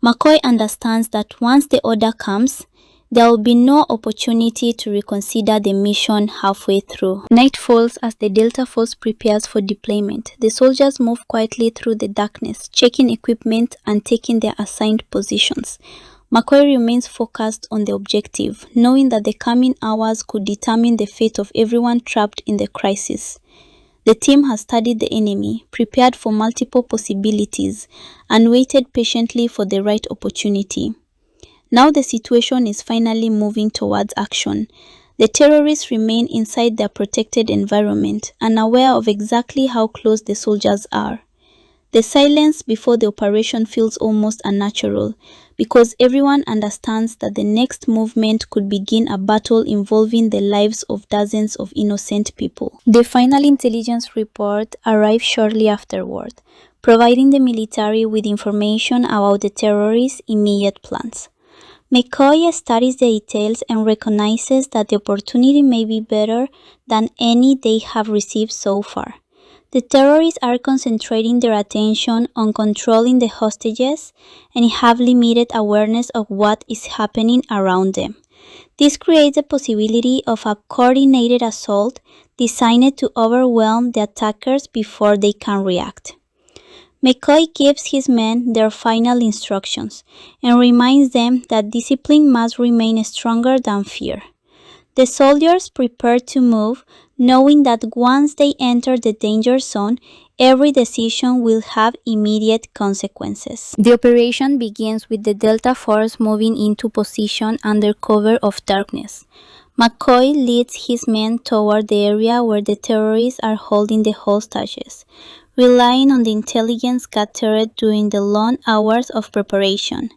McCoy understands that once the order comes, there will be no opportunity to reconsider the mission halfway through. Night falls as the Delta Force prepares for deployment. The soldiers move quietly through the darkness, checking equipment and taking their assigned positions. McCoy remains focused on the objective, knowing that the coming hours could determine the fate of everyone trapped in the crisis. The team has studied the enemy, prepared for multiple possibilities, and waited patiently for the right opportunity. Now the situation is finally moving towards action. The terrorists remain inside their protected environment, unaware of exactly how close the soldiers are. The silence before the operation feels almost unnatural, because everyone understands that the next movement could begin a battle involving the lives of dozens of innocent people. The final intelligence report arrived shortly afterward, providing the military with information about the terrorists' immediate plans. McCoy studies the details and recognizes that the opportunity may be better than any they have received so far. The terrorists are concentrating their attention on controlling the hostages and have limited awareness of what is happening around them. This creates the possibility of a coordinated assault designed to overwhelm the attackers before they can react. McCoy gives his men their final instructions and reminds them that discipline must remain stronger than fear. The soldiers prepare to move, knowing that once they enter the danger zone, every decision will have immediate consequences. The operation begins with the Delta Force moving into position under cover of darkness. McCoy leads his men toward the area where the terrorists are holding the hostages, relying on the intelligence gathered during the long hours of preparation.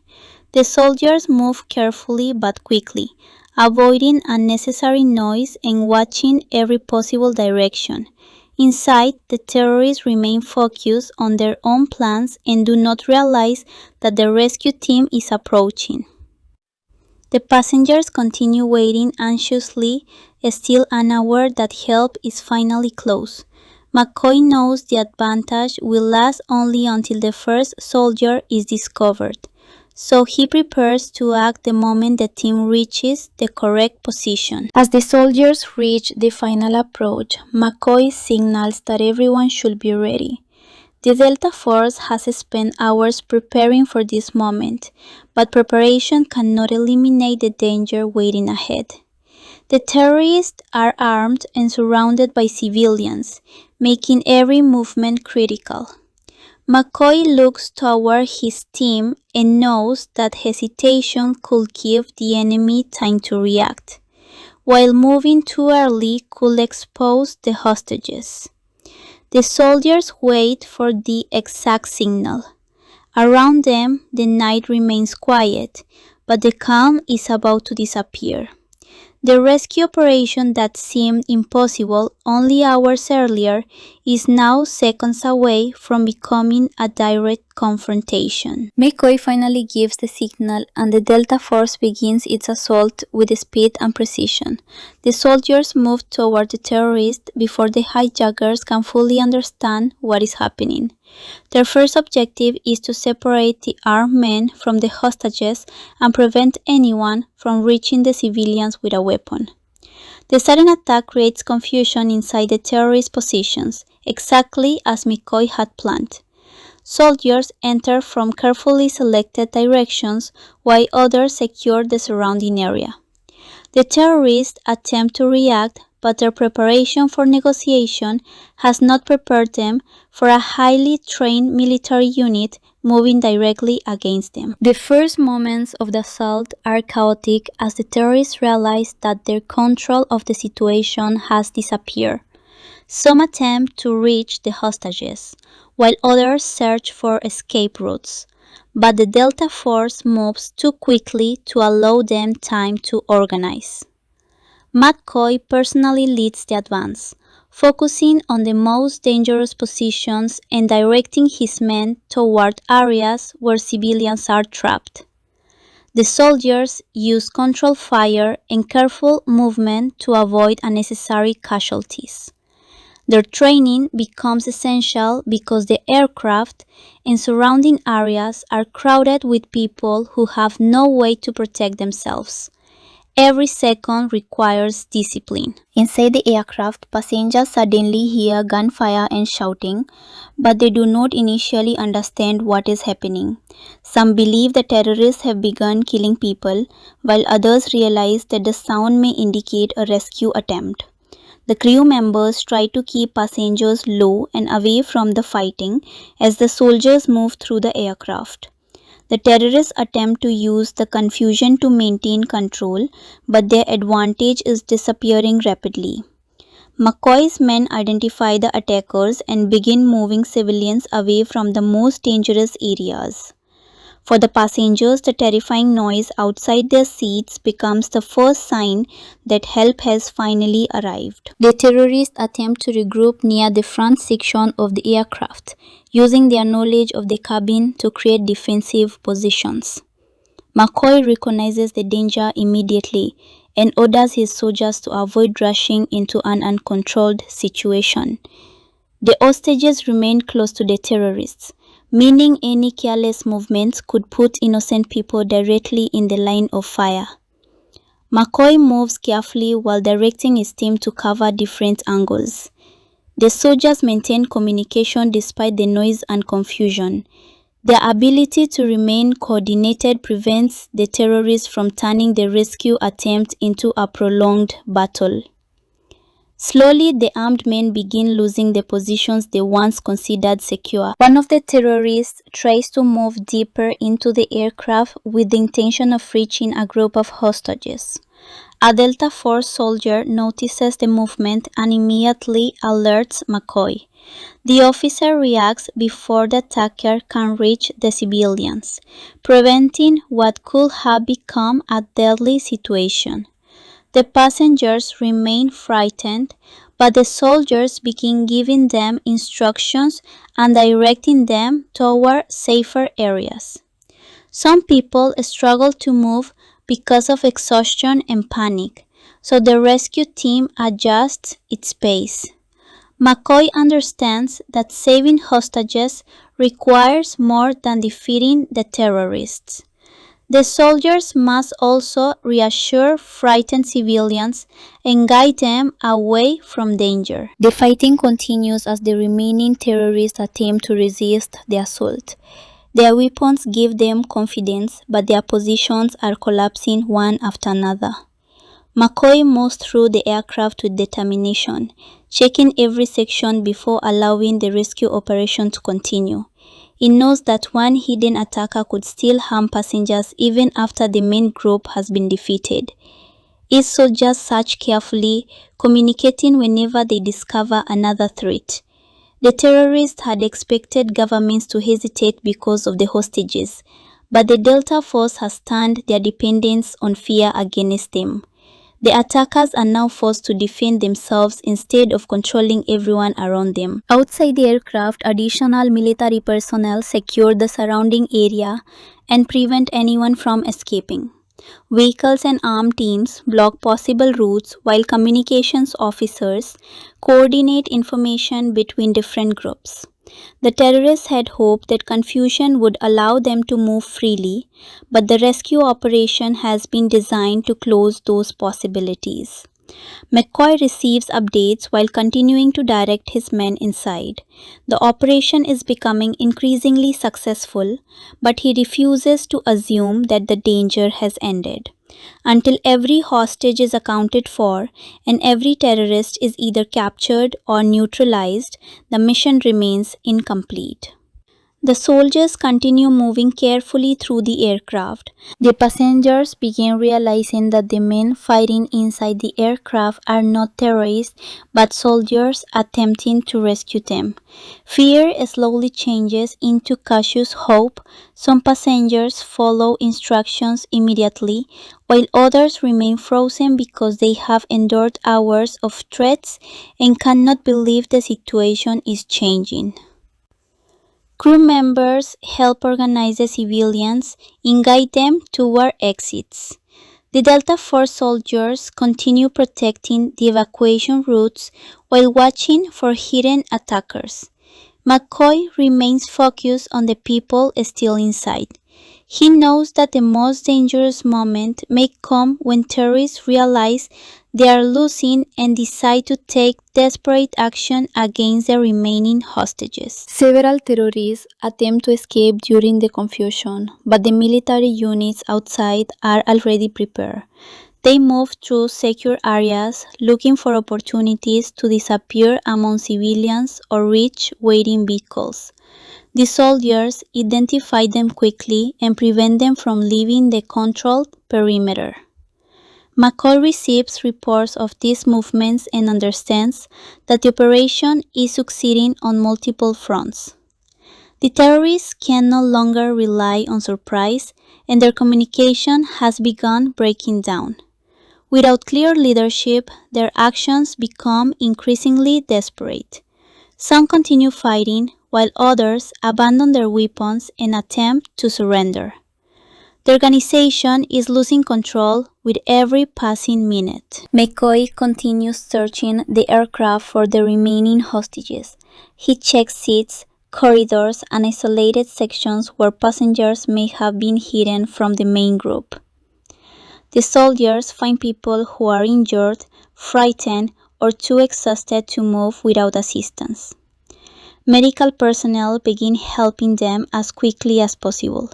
The soldiers move carefully but quickly, avoiding unnecessary noise and watching every possible direction. Inside, the terrorists remain focused on their own plans and do not realize that the rescue team is approaching. The passengers continue waiting anxiously, still unaware that help is finally close. McCoy knows the advantage will last only until the first soldier is discovered, so he prepares to act the moment the team reaches the correct position. As the soldiers reach the final approach, McCoy signals that everyone should be ready. The Delta Force has spent hours preparing for this moment, but preparation cannot eliminate the danger waiting ahead. The terrorists are armed and surrounded by civilians, making every movement critical. McCoy looks toward his team and knows that hesitation could give the enemy time to react, while moving too early could expose the hostages. The soldiers wait for the exact signal. Around them, the night remains quiet, but the calm is about to disappear. The rescue operation that seemed impossible only hours earlier is now seconds away from becoming a direct confrontation. McCoy finally gives the signal and the Delta Force begins its assault with speed and precision. The soldiers move toward the terrorists before the hijackers can fully understand what is happening. Their first objective is to separate the armed men from the hostages and prevent anyone from reaching the civilians with a weapon. The sudden attack creates confusion inside the terrorist positions, exactly as McCoy had planned. Soldiers enter from carefully selected directions while others secure the surrounding area. The terrorists attempt to react, but their preparation for negotiation has not prepared them for a highly trained military unit moving directly against them. The first moments of the assault are chaotic as the terrorists realize that their control of the situation has disappeared. Some attempt to reach the hostages, while others search for escape routes, but the Delta Force moves too quickly to allow them time to organize. McCoy personally leads the advance, focusing on the most dangerous positions and directing his men toward areas where civilians are trapped. The soldiers use controlled fire and careful movement to avoid unnecessary casualties. Their training becomes essential because the aircraft and surrounding areas are crowded with people who have no way to protect themselves. Every second requires discipline. Inside the aircraft, passengers suddenly hear gunfire and shouting, but they do not initially understand what is happening. Some believe the terrorists have begun killing people, while others realize that the sound may indicate a rescue attempt. The crew members try to keep passengers low and away from the fighting as the soldiers move through the aircraft. The terrorists attempt to use the confusion to maintain control, but their advantage is disappearing rapidly. McCoy's men identify the attackers and begin moving civilians away from the most dangerous areas. For the passengers, the terrifying noise outside their seats becomes the first sign that help has finally arrived. The terrorists attempt to regroup near the front section of the aircraft, using their knowledge of the cabin to create defensive positions. McCoy recognizes the danger immediately and orders his soldiers to avoid rushing into an uncontrolled situation. The hostages remain close to the terrorists, meaning any careless movements could put innocent people directly in the line of fire. McCoy moves carefully while directing his team to cover different angles. The soldiers maintain communication despite the noise and confusion. Their ability to remain coordinated prevents the terrorists from turning the rescue attempt into a prolonged battle. Slowly, the armed men begin losing the positions they once considered secure. One of the terrorists tries to move deeper into the aircraft with the intention of reaching a group of hostages. A Delta Force soldier notices the movement and immediately alerts McCoy. The officer reacts before the attacker can reach the civilians, preventing what could have become a deadly situation. The passengers remain frightened, but the soldiers begin giving them instructions and directing them toward safer areas. Some people struggle to move because of exhaustion and panic, so the rescue team adjusts its pace. McCoy understands that saving hostages requires more than defeating the terrorists. The soldiers must also reassure frightened civilians and guide them away from danger. The fighting continues as the remaining terrorists attempt to resist the assault. Their weapons give them confidence, but their positions are collapsing one after another. McCoy moves through the aircraft with determination, checking every section before allowing the rescue operation to continue. It knows that one hidden attacker could still harm passengers even after the main group has been defeated. Its soldiers search carefully, communicating whenever they discover another threat. The terrorists had expected governments to hesitate because of the hostages, but the Delta Force has turned their dependence on fear against them. The attackers are now forced to defend themselves instead of controlling everyone around them. Outside the aircraft, additional military personnel secure the surrounding area and prevent anyone from escaping. Vehicles and armed teams block possible routes while communications officers coordinate information between different groups. The terrorists had hoped that confusion would allow them to move freely, but the rescue operation has been designed to close those possibilities. McCoy receives updates while continuing to direct his men inside. The operation is becoming increasingly successful, but he refuses to assume that the danger has ended. Until every hostage is accounted for and every terrorist is either captured or neutralized, the mission remains incomplete. The soldiers continue moving carefully through the aircraft. The passengers begin realizing that the men fighting inside the aircraft are not terrorists but soldiers attempting to rescue them. Fear slowly changes into cautious hope. Some passengers follow instructions immediately, while others remain frozen because they have endured hours of threats and cannot believe the situation is changing. Crew members help organize the civilians and guide them toward exits. The Delta Force soldiers continue protecting the evacuation routes while watching for hidden attackers. McCoy remains focused on the people still inside. He knows that the most dangerous moment may come when terrorists realize they are losing and decide to take desperate action against the remaining hostages. Several terrorists attempt to escape during the confusion, but the military units outside are already prepared. They move through secure areas, looking for opportunities to disappear among civilians or reach waiting vehicles. The soldiers identify them quickly and prevent them from leaving the controlled perimeter. McCoy receives reports of these movements and understands that the operation is succeeding on multiple fronts. The terrorists can no longer rely on surprise, and their communication has begun breaking down. Without clear leadership, their actions become increasingly desperate. Some continue fighting, while others abandon their weapons and attempt to surrender. The organization is losing control with every passing minute. McCoy continues searching the aircraft for the remaining hostages. He checks seats, corridors, and isolated sections where passengers may have been hidden from the main group. The soldiers find people who are injured, frightened, or too exhausted to move without assistance. Medical personnel begin helping them as quickly as possible.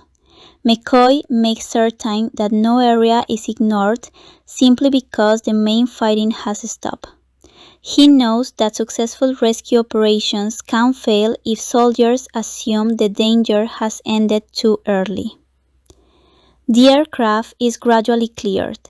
McCoy makes certain that no area is ignored simply because the main fighting has stopped. He knows that successful rescue operations can fail if soldiers assume the danger has ended too early. The aircraft is gradually cleared,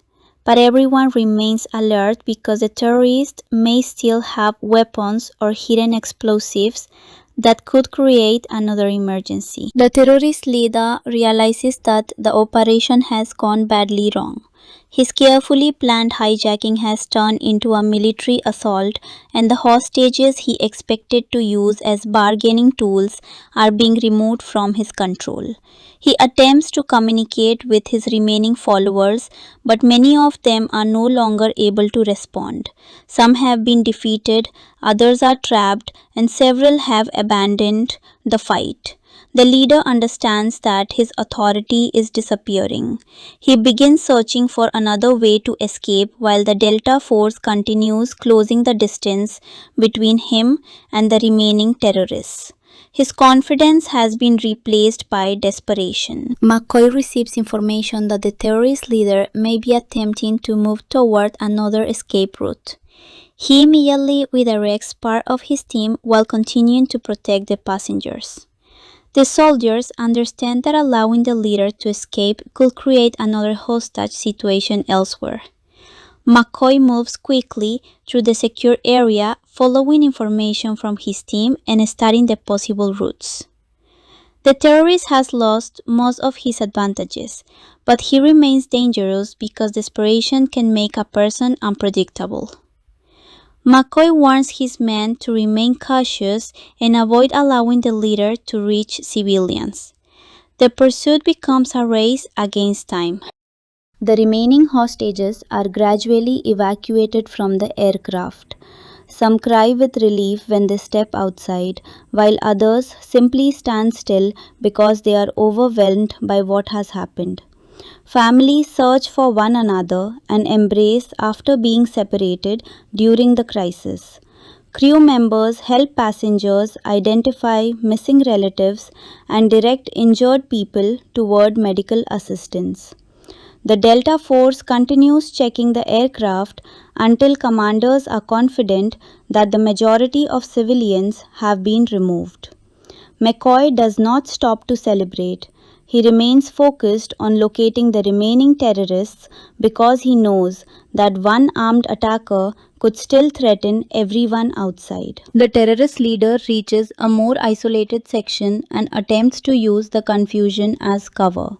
but everyone remains alert because the terrorists may still have weapons or hidden explosives that could create another emergency. The terrorist leader realizes that the operation has gone badly wrong. His carefully planned hijacking has turned into a military assault, and the hostages he expected to use as bargaining tools are being removed from his control. He attempts to communicate with his remaining followers, but many of them are no longer able to respond. Some have been defeated, others are trapped, and several have abandoned the fight. The leader understands that his authority is disappearing. He begins searching for another way to escape while the Delta Force continues closing the distance between him and the remaining terrorists. His confidence has been replaced by desperation. McCoy receives information that the terrorist leader may be attempting to move toward another escape route. He immediately redirects part of his team while continuing to protect the passengers. The soldiers understand that allowing the leader to escape could create another hostage situation elsewhere. McCoy moves quickly through the secure area, following information from his team and studying the possible routes. The terrorist has lost most of his advantages, but he remains dangerous because desperation can make a person unpredictable. McCoy warns his men to remain cautious and avoid allowing the leader to reach civilians. The pursuit becomes a race against time. The remaining hostages are gradually evacuated from the aircraft. Some cry with relief when they step outside, while others simply stand still because they are overwhelmed by what has happened. Families search for one another and embrace after being separated during the crisis. Crew members help passengers identify missing relatives and direct injured people toward medical assistance. The Delta Force continues checking the aircraft until commanders are confident that the majority of civilians have been removed. McCoy does not stop to celebrate. He remains focused on locating the remaining terrorists because he knows that one armed attacker could still threaten everyone outside. The terrorist leader reaches a more isolated section and attempts to use the confusion as cover.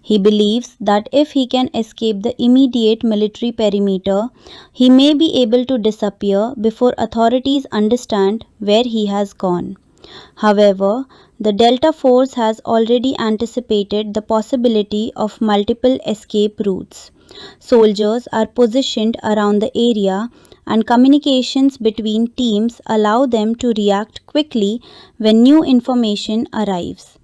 He believes that if he can escape the immediate military perimeter, he may be able to disappear before authorities understand where he has gone. However, the Delta Force has already anticipated the possibility of multiple escape routes. Soldiers are positioned around the area, and communications between teams allow them to react quickly when new information arrives.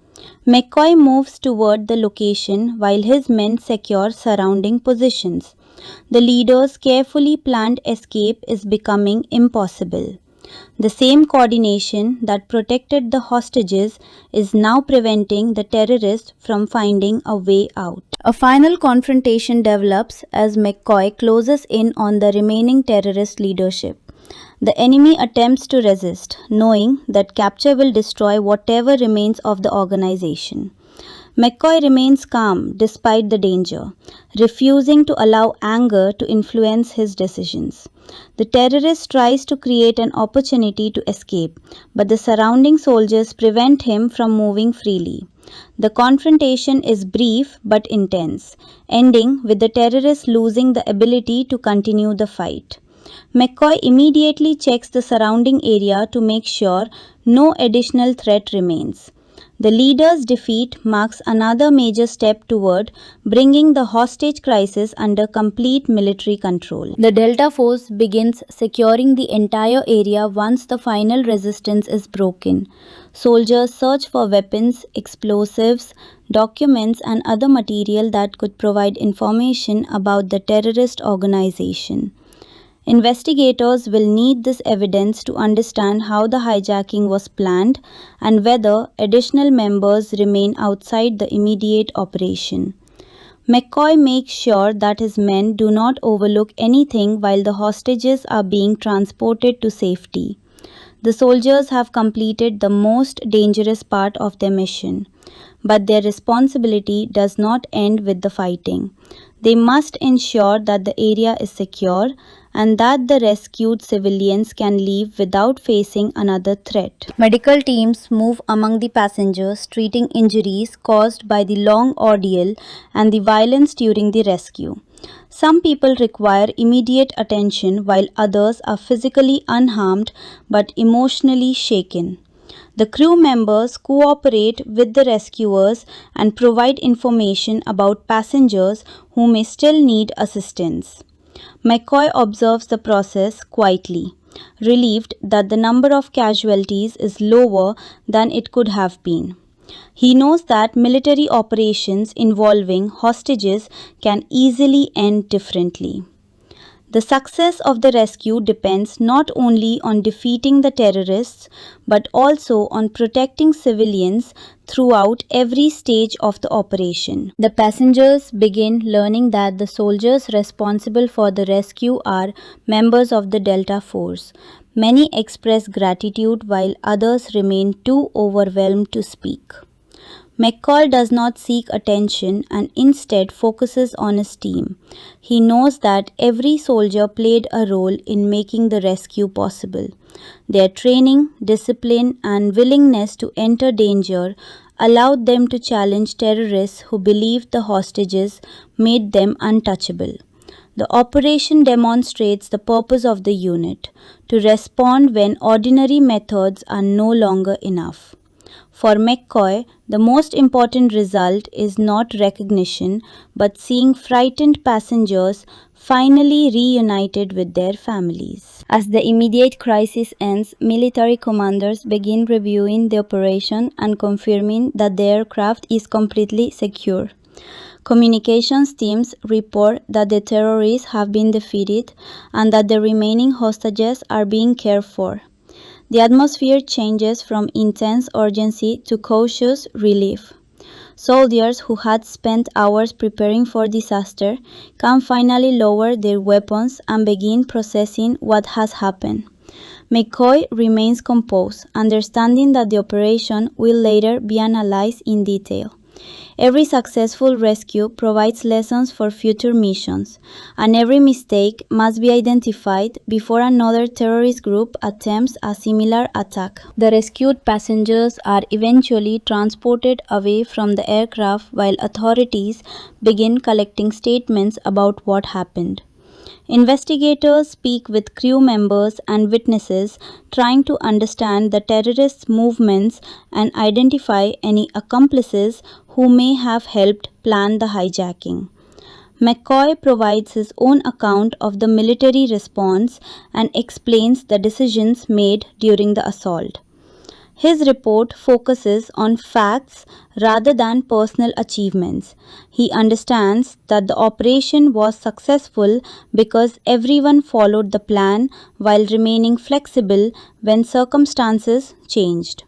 McCoy moves toward the location while his men secure surrounding positions. The leader's carefully planned escape is becoming impossible. The same coordination that protected the hostages is now preventing the terrorists from finding a way out. A final confrontation develops as McCoy closes in on the remaining terrorist leadership. The enemy attempts to resist, knowing that capture will destroy whatever remains of the organization. McCoy remains calm despite the danger, refusing to allow anger to influence his decisions. The terrorist tries to create an opportunity to escape, but the surrounding soldiers prevent him from moving freely. The confrontation is brief but intense, ending with the terrorist losing the ability to continue the fight. McCoy immediately checks the surrounding area to make sure no additional threat remains. The leader's defeat marks another major step toward bringing the hostage crisis under complete military control. The Delta Force begins securing the entire area once the final resistance is broken. Soldiers search for weapons, explosives, documents, and other material that could provide information about the terrorist organization. Investigators will need this evidence to understand how the hijacking was planned and whether additional members remain outside the immediate operation. McCoy makes sure that his men do not overlook anything while the hostages are being transported to safety. The soldiers have completed the most dangerous part of their mission, but their responsibility does not end with the fighting. They must ensure that the area is secure and that the rescued civilians can leave without facing another threat. Medical teams move among the passengers, treating injuries caused by the long ordeal and the violence during the rescue. Some people require immediate attention while others are physically unharmed but emotionally shaken. The crew members cooperate with the rescuers and provide information about passengers who may still need assistance. McCoy observes the process quietly, relieved that the number of casualties is lower than it could have been. He knows that military operations involving hostages can easily end differently. The success of the rescue depends not only on defeating the terrorists but also on protecting civilians throughout every stage of the operation. The passengers begin learning that the soldiers responsible for the rescue are members of the Delta Force. Many express gratitude while others remain too overwhelmed to speak. McCoy does not seek attention and instead focuses on his team. He knows that every soldier played a role in making the rescue possible. Their training, discipline, and willingness to enter danger allowed them to challenge terrorists who believed the hostages made them untouchable. The operation demonstrates the purpose of the unit to respond when ordinary methods are no longer enough. For McCoy, the most important result is not recognition but seeing frightened passengers finally reunited with their families. As the immediate crisis ends, military commanders begin reviewing the operation and confirming that the aircraft is completely secure. Communications teams report that the terrorists have been defeated and that the remaining hostages are being cared for. The atmosphere changes from intense urgency to cautious relief. Soldiers who had spent hours preparing for disaster can finally lower their weapons and begin processing what has happened. McCoy remains composed, understanding that the operation will later be analyzed in detail. Every successful rescue provides lessons for future missions, and every mistake must be identified before another terrorist group attempts a similar attack. The rescued passengers are eventually transported away from the aircraft while authorities begin collecting statements about what happened. Investigators speak with crew members and witnesses, trying to understand the terrorists' movements and identify any accomplices who may have helped plan the hijacking. McCoy provides his own account of the military response and explains the decisions made during the assault. His report focuses on facts rather than personal achievements. He understands that the operation was successful because everyone followed the plan while remaining flexible when circumstances changed.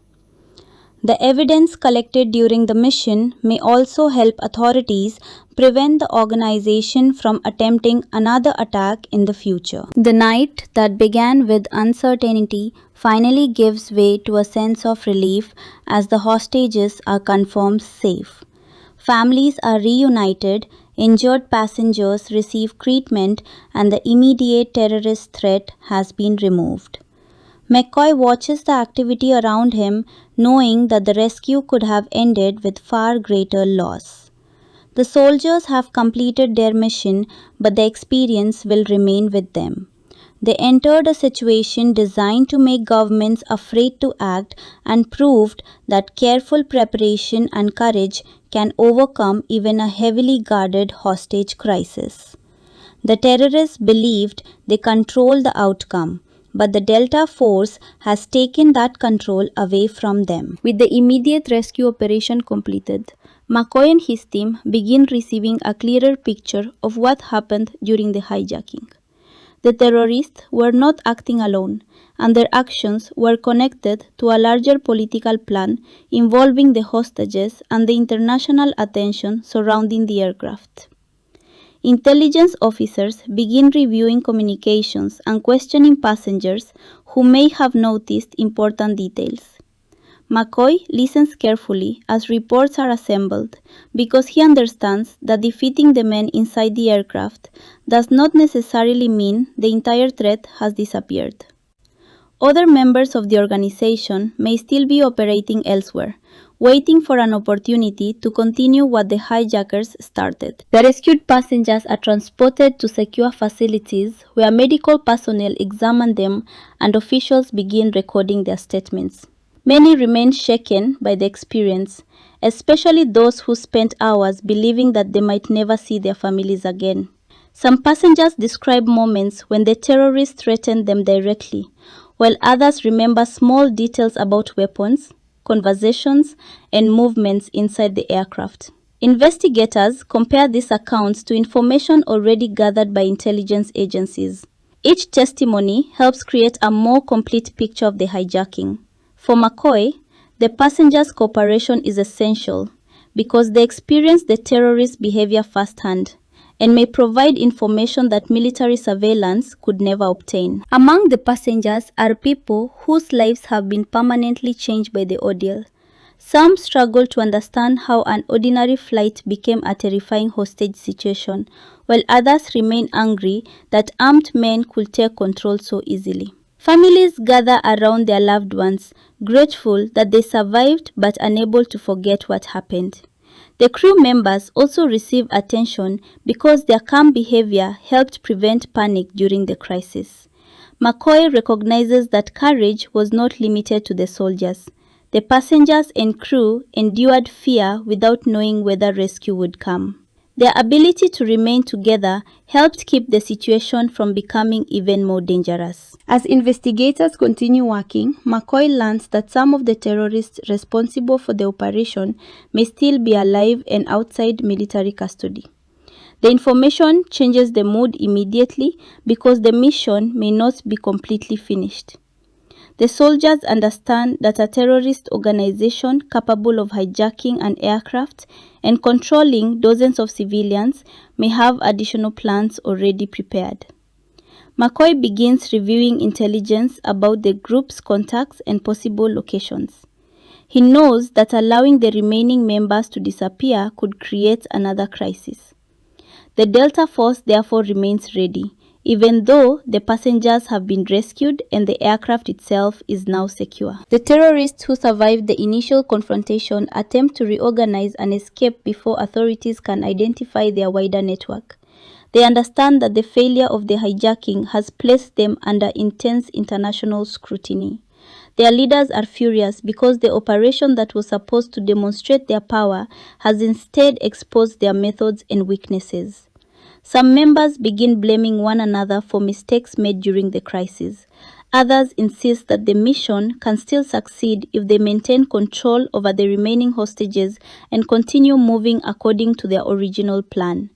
The evidence collected during the mission may also help authorities prevent the organization from attempting another attack in the future. The night that began with uncertainty finally gives way to a sense of relief as the hostages are confirmed safe. Families are reunited, injured passengers receive treatment, and the immediate terrorist threat has been removed. McCoy watches the activity around him, knowing that the rescue could have ended with far greater loss. The soldiers have completed their mission, but the experience will remain with them. They entered a situation designed to make governments afraid to act and proved that careful preparation and courage can overcome even a heavily guarded hostage crisis. The terrorists believed they controlled the outcome, but the Delta Force has taken that control away from them. With the immediate rescue operation completed, McCoy and his team begin receiving a clearer picture of what happened during the hijacking. The terrorists were not acting alone, and their actions were connected to a larger political plan involving the hostages and the international attention surrounding the aircraft. Intelligence officers begin reviewing communications and questioning passengers who may have noticed important details. McCoy listens carefully as reports are assembled because he understands that defeating the men inside the aircraft does not necessarily mean the entire threat has disappeared. Other members of the organization may still be operating elsewhere, waiting for an opportunity to continue what the hijackers started. The rescued passengers are transported to secure facilities where medical personnel examine them and officials begin recording their statements. Many remain shaken by the experience, especially those who spent hours believing that they might never see their families again. Some passengers describe moments when the terrorists threatened them directly, while others remember small details about weapons, conversations, and movements inside the aircraft. Investigators compare these accounts to information already gathered by intelligence agencies. Each testimony helps create a more complete picture of the hijacking. For McCoy, the passengers' cooperation is essential because they experience the terrorist behavior firsthand and may provide information that military surveillance could never obtain. Among the passengers are people whose lives have been permanently changed by the ordeal. Some struggle to understand how an ordinary flight became a terrifying hostage situation, while others remain angry that armed men could take control so easily. Families gather around their loved ones, grateful that they survived but unable to forget what happened. The crew members also receive attention because their calm behavior helped prevent panic during the crisis. McCoy recognizes that courage was not limited to the soldiers. The passengers and crew endured fear without knowing whether rescue would come. Their ability to remain together helped keep the situation from becoming even more dangerous. As investigators continue working, McCoy learns that some of the terrorists responsible for the operation may still be alive and outside military custody. The information changes the mood immediately because the mission may not be completely finished. The soldiers understand that a terrorist organization capable of hijacking an aircraft and controlling dozens of civilians may have additional plans already prepared. McCoy begins reviewing intelligence about the group's contacts and possible locations. He knows that allowing the remaining members to disappear could create another crisis. The Delta Force therefore remains ready, even though the passengers have been rescued and the aircraft itself is now secure. The terrorists who survived the initial confrontation attempt to reorganize and escape before authorities can identify their wider network. They understand that the failure of the hijacking has placed them under intense international scrutiny. Their leaders are furious because the operation that was supposed to demonstrate their power has instead exposed their methods and weaknesses. Some members begin blaming one another for mistakes made during the crisis. Others insist that the mission can still succeed if they maintain control over the remaining hostages and continue moving according to their original plan.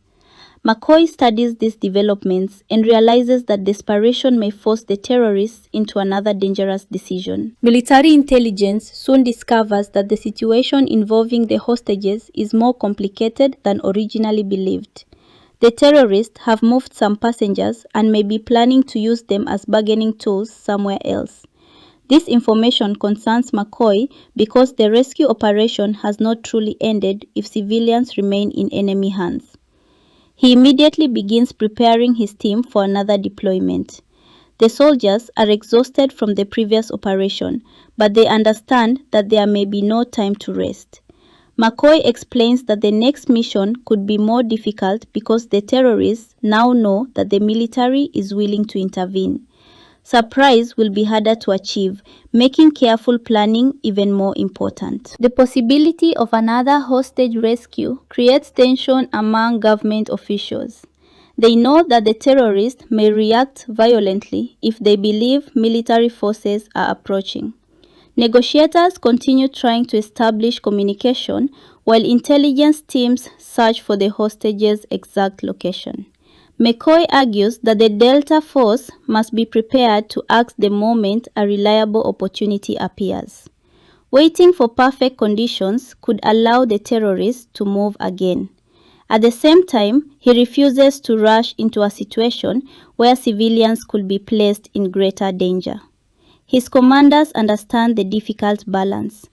McCoy studies these developments and realizes that desperation may force the terrorists into another dangerous decision. Military intelligence soon discovers that the situation involving the hostages is more complicated than originally believed. The terrorists have moved some passengers and may be planning to use them as bargaining tools somewhere else. This information concerns McCoy because the rescue operation has not truly ended if civilians remain in enemy hands. He immediately begins preparing his team for another deployment. The soldiers are exhausted from the previous operation, but they understand that there may be no time to rest. McCoy explains that the next mission could be more difficult because the terrorists now know that the military is willing to intervene. Surprise will be harder to achieve, making careful planning even more important. The possibility of another hostage rescue creates tension among government officials. They know that the terrorists may react violently if they believe military forces are approaching. Negotiators continue trying to establish communication while intelligence teams search for the hostages' exact location. McCoy argues that the Delta Force must be prepared to act the moment a reliable opportunity appears. Waiting for perfect conditions could allow the terrorists to move again. At the same time, he refuses to rush into a situation where civilians could be placed in greater danger. His commanders understand the difficult balance.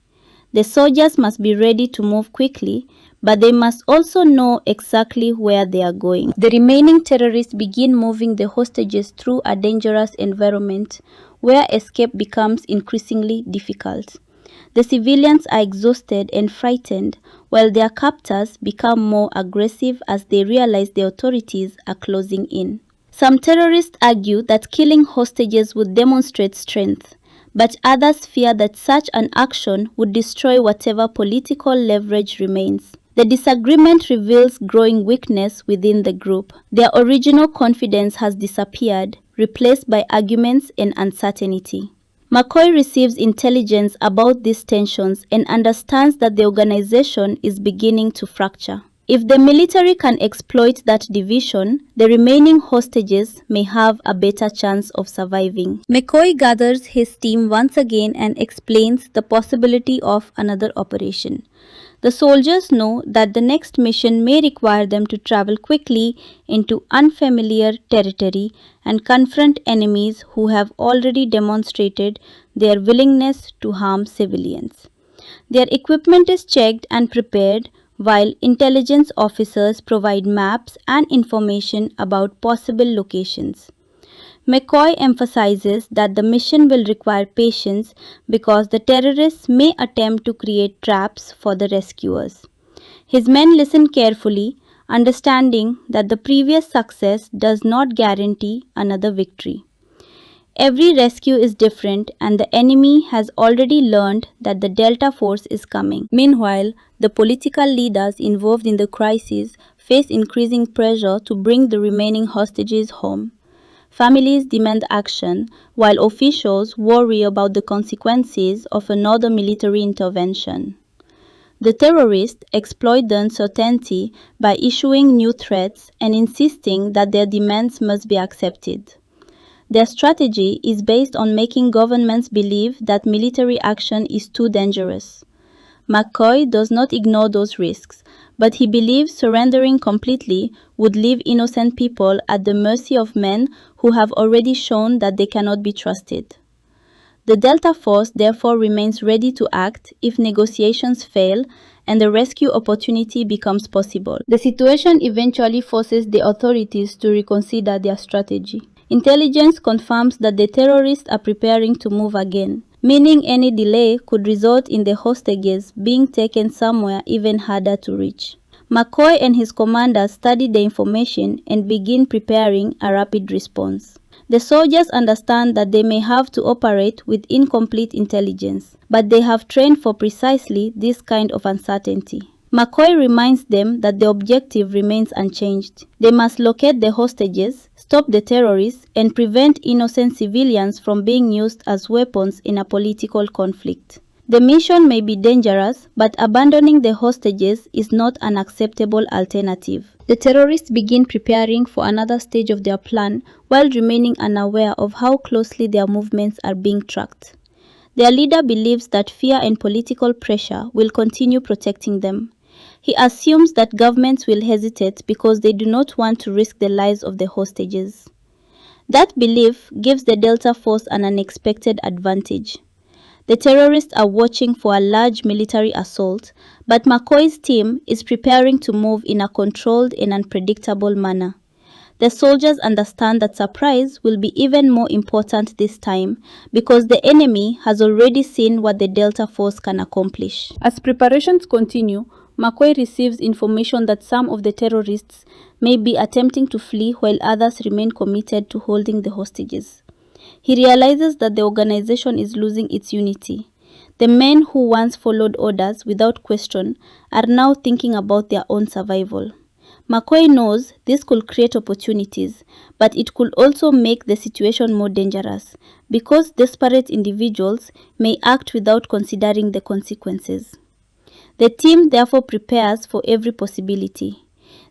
The soldiers must be ready to move quickly, but they must also know exactly where they are going. The remaining terrorists begin moving the hostages through a dangerous environment where escape becomes increasingly difficult. The civilians are exhausted and frightened, while their captors become more aggressive as they realize the authorities are closing in. Some terrorists argue that killing hostages would demonstrate strength, but others fear that such an action would destroy whatever political leverage remains. The disagreement reveals growing weakness within the group. Their original confidence has disappeared, replaced by arguments and uncertainty. McCoy receives intelligence about these tensions and understands that the organization is beginning to fracture. If the military can exploit that division, the remaining hostages may have a better chance of surviving. McCoy gathers his team once again and explains the possibility of another operation. The soldiers know that the next mission may require them to travel quickly into unfamiliar territory and confront enemies who have already demonstrated their willingness to harm civilians. Their equipment is checked and prepared, while intelligence officers provide maps and information about possible locations. McCoy emphasizes that the mission will require patience because the terrorists may attempt to create traps for the rescuers. His men listen carefully, understanding that the previous success does not guarantee another victory. Every rescue is different, and the enemy has already learned that the Delta Force is coming. Meanwhile, the political leaders involved in the crisis face increasing pressure to bring the remaining hostages home. Families demand action, while officials worry about the consequences of another military intervention. The terrorists exploit the uncertainty by issuing new threats and insisting that their demands must be accepted. Their strategy is based on making governments believe that military action is too dangerous. McCoy does not ignore those risks, but he believes surrendering completely would leave innocent people at the mercy of men who have already shown that they cannot be trusted. The Delta Force therefore remains ready to act if negotiations fail and the rescue opportunity becomes possible. The situation eventually forces the authorities to reconsider their strategy. Intelligence confirms that the terrorists are preparing to move again, meaning any delay could result in the hostages being taken somewhere even harder to reach. McCoy and his commanders study the information and begin preparing a rapid response. The soldiers understand that they may have to operate with incomplete intelligence, but they have trained for precisely this kind of uncertainty. McCoy reminds them that the objective remains unchanged. They must locate the hostages, stop the terrorists, and prevent innocent civilians from being used as weapons in a political conflict. The mission may be dangerous, but abandoning the hostages is not an acceptable alternative. The terrorists begin preparing for another stage of their plan while remaining unaware of how closely their movements are being tracked. Their leader believes that fear and political pressure will continue protecting them. He assumes that governments will hesitate because they do not want to risk the lives of the hostages. That belief gives the Delta Force an unexpected advantage. The terrorists are watching for a large military assault, but McCoy's team is preparing to move in a controlled and unpredictable manner. The soldiers understand that surprise will be even more important this time because the enemy has already seen what the Delta Force can accomplish. As preparations continue, McCoy receives information that some of the terrorists may be attempting to flee while others remain committed to holding the hostages. He realizes that the organization is losing its unity. The men who once followed orders without question are now thinking about their own survival. McCoy knows this could create opportunities, but it could also make the situation more dangerous because desperate individuals may act without considering the consequences. The team therefore prepares for every possibility.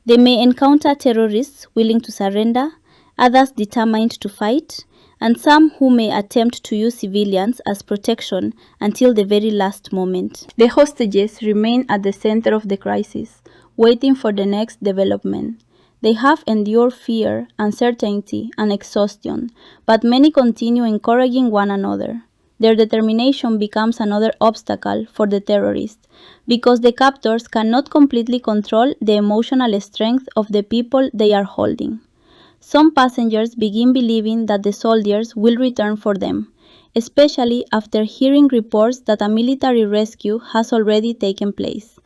They may encounter terrorists willing to surrender, others determined to fight, and some who may attempt to use civilians as protection until the very last moment. The hostages remain at the center of the crisis, waiting for the next development. They have endured fear, uncertainty, and exhaustion, but many continue encouraging one another. Their determination becomes another obstacle for the terrorists, because the captors cannot completely control the emotional strength of the people they are holding. Some passengers begin believing that the soldiers will return for them, especially after hearing reports that a military rescue has already taken place.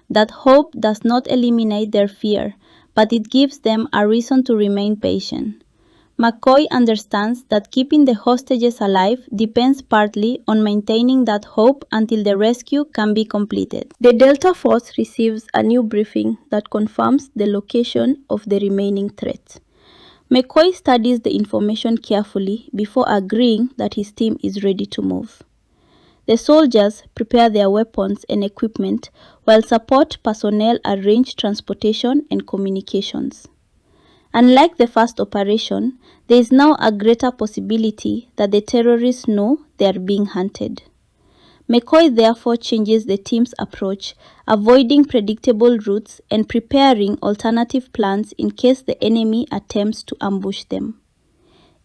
That hope does not eliminate their fear, but it gives them a reason to remain patient. McCoy understands that keeping the hostages alive depends partly on maintaining that hope until the rescue can be completed. The Delta Force receives a new briefing that confirms the location of the remaining threats. McCoy studies the information carefully before agreeing that his team is ready to move. The soldiers prepare their weapons and equipment while support personnel arrange transportation and communications. Unlike the first operation, there is now a greater possibility that the terrorists know they are being hunted. McCoy therefore changes the team's approach, avoiding predictable routes and preparing alternative plans in case the enemy attempts to ambush them.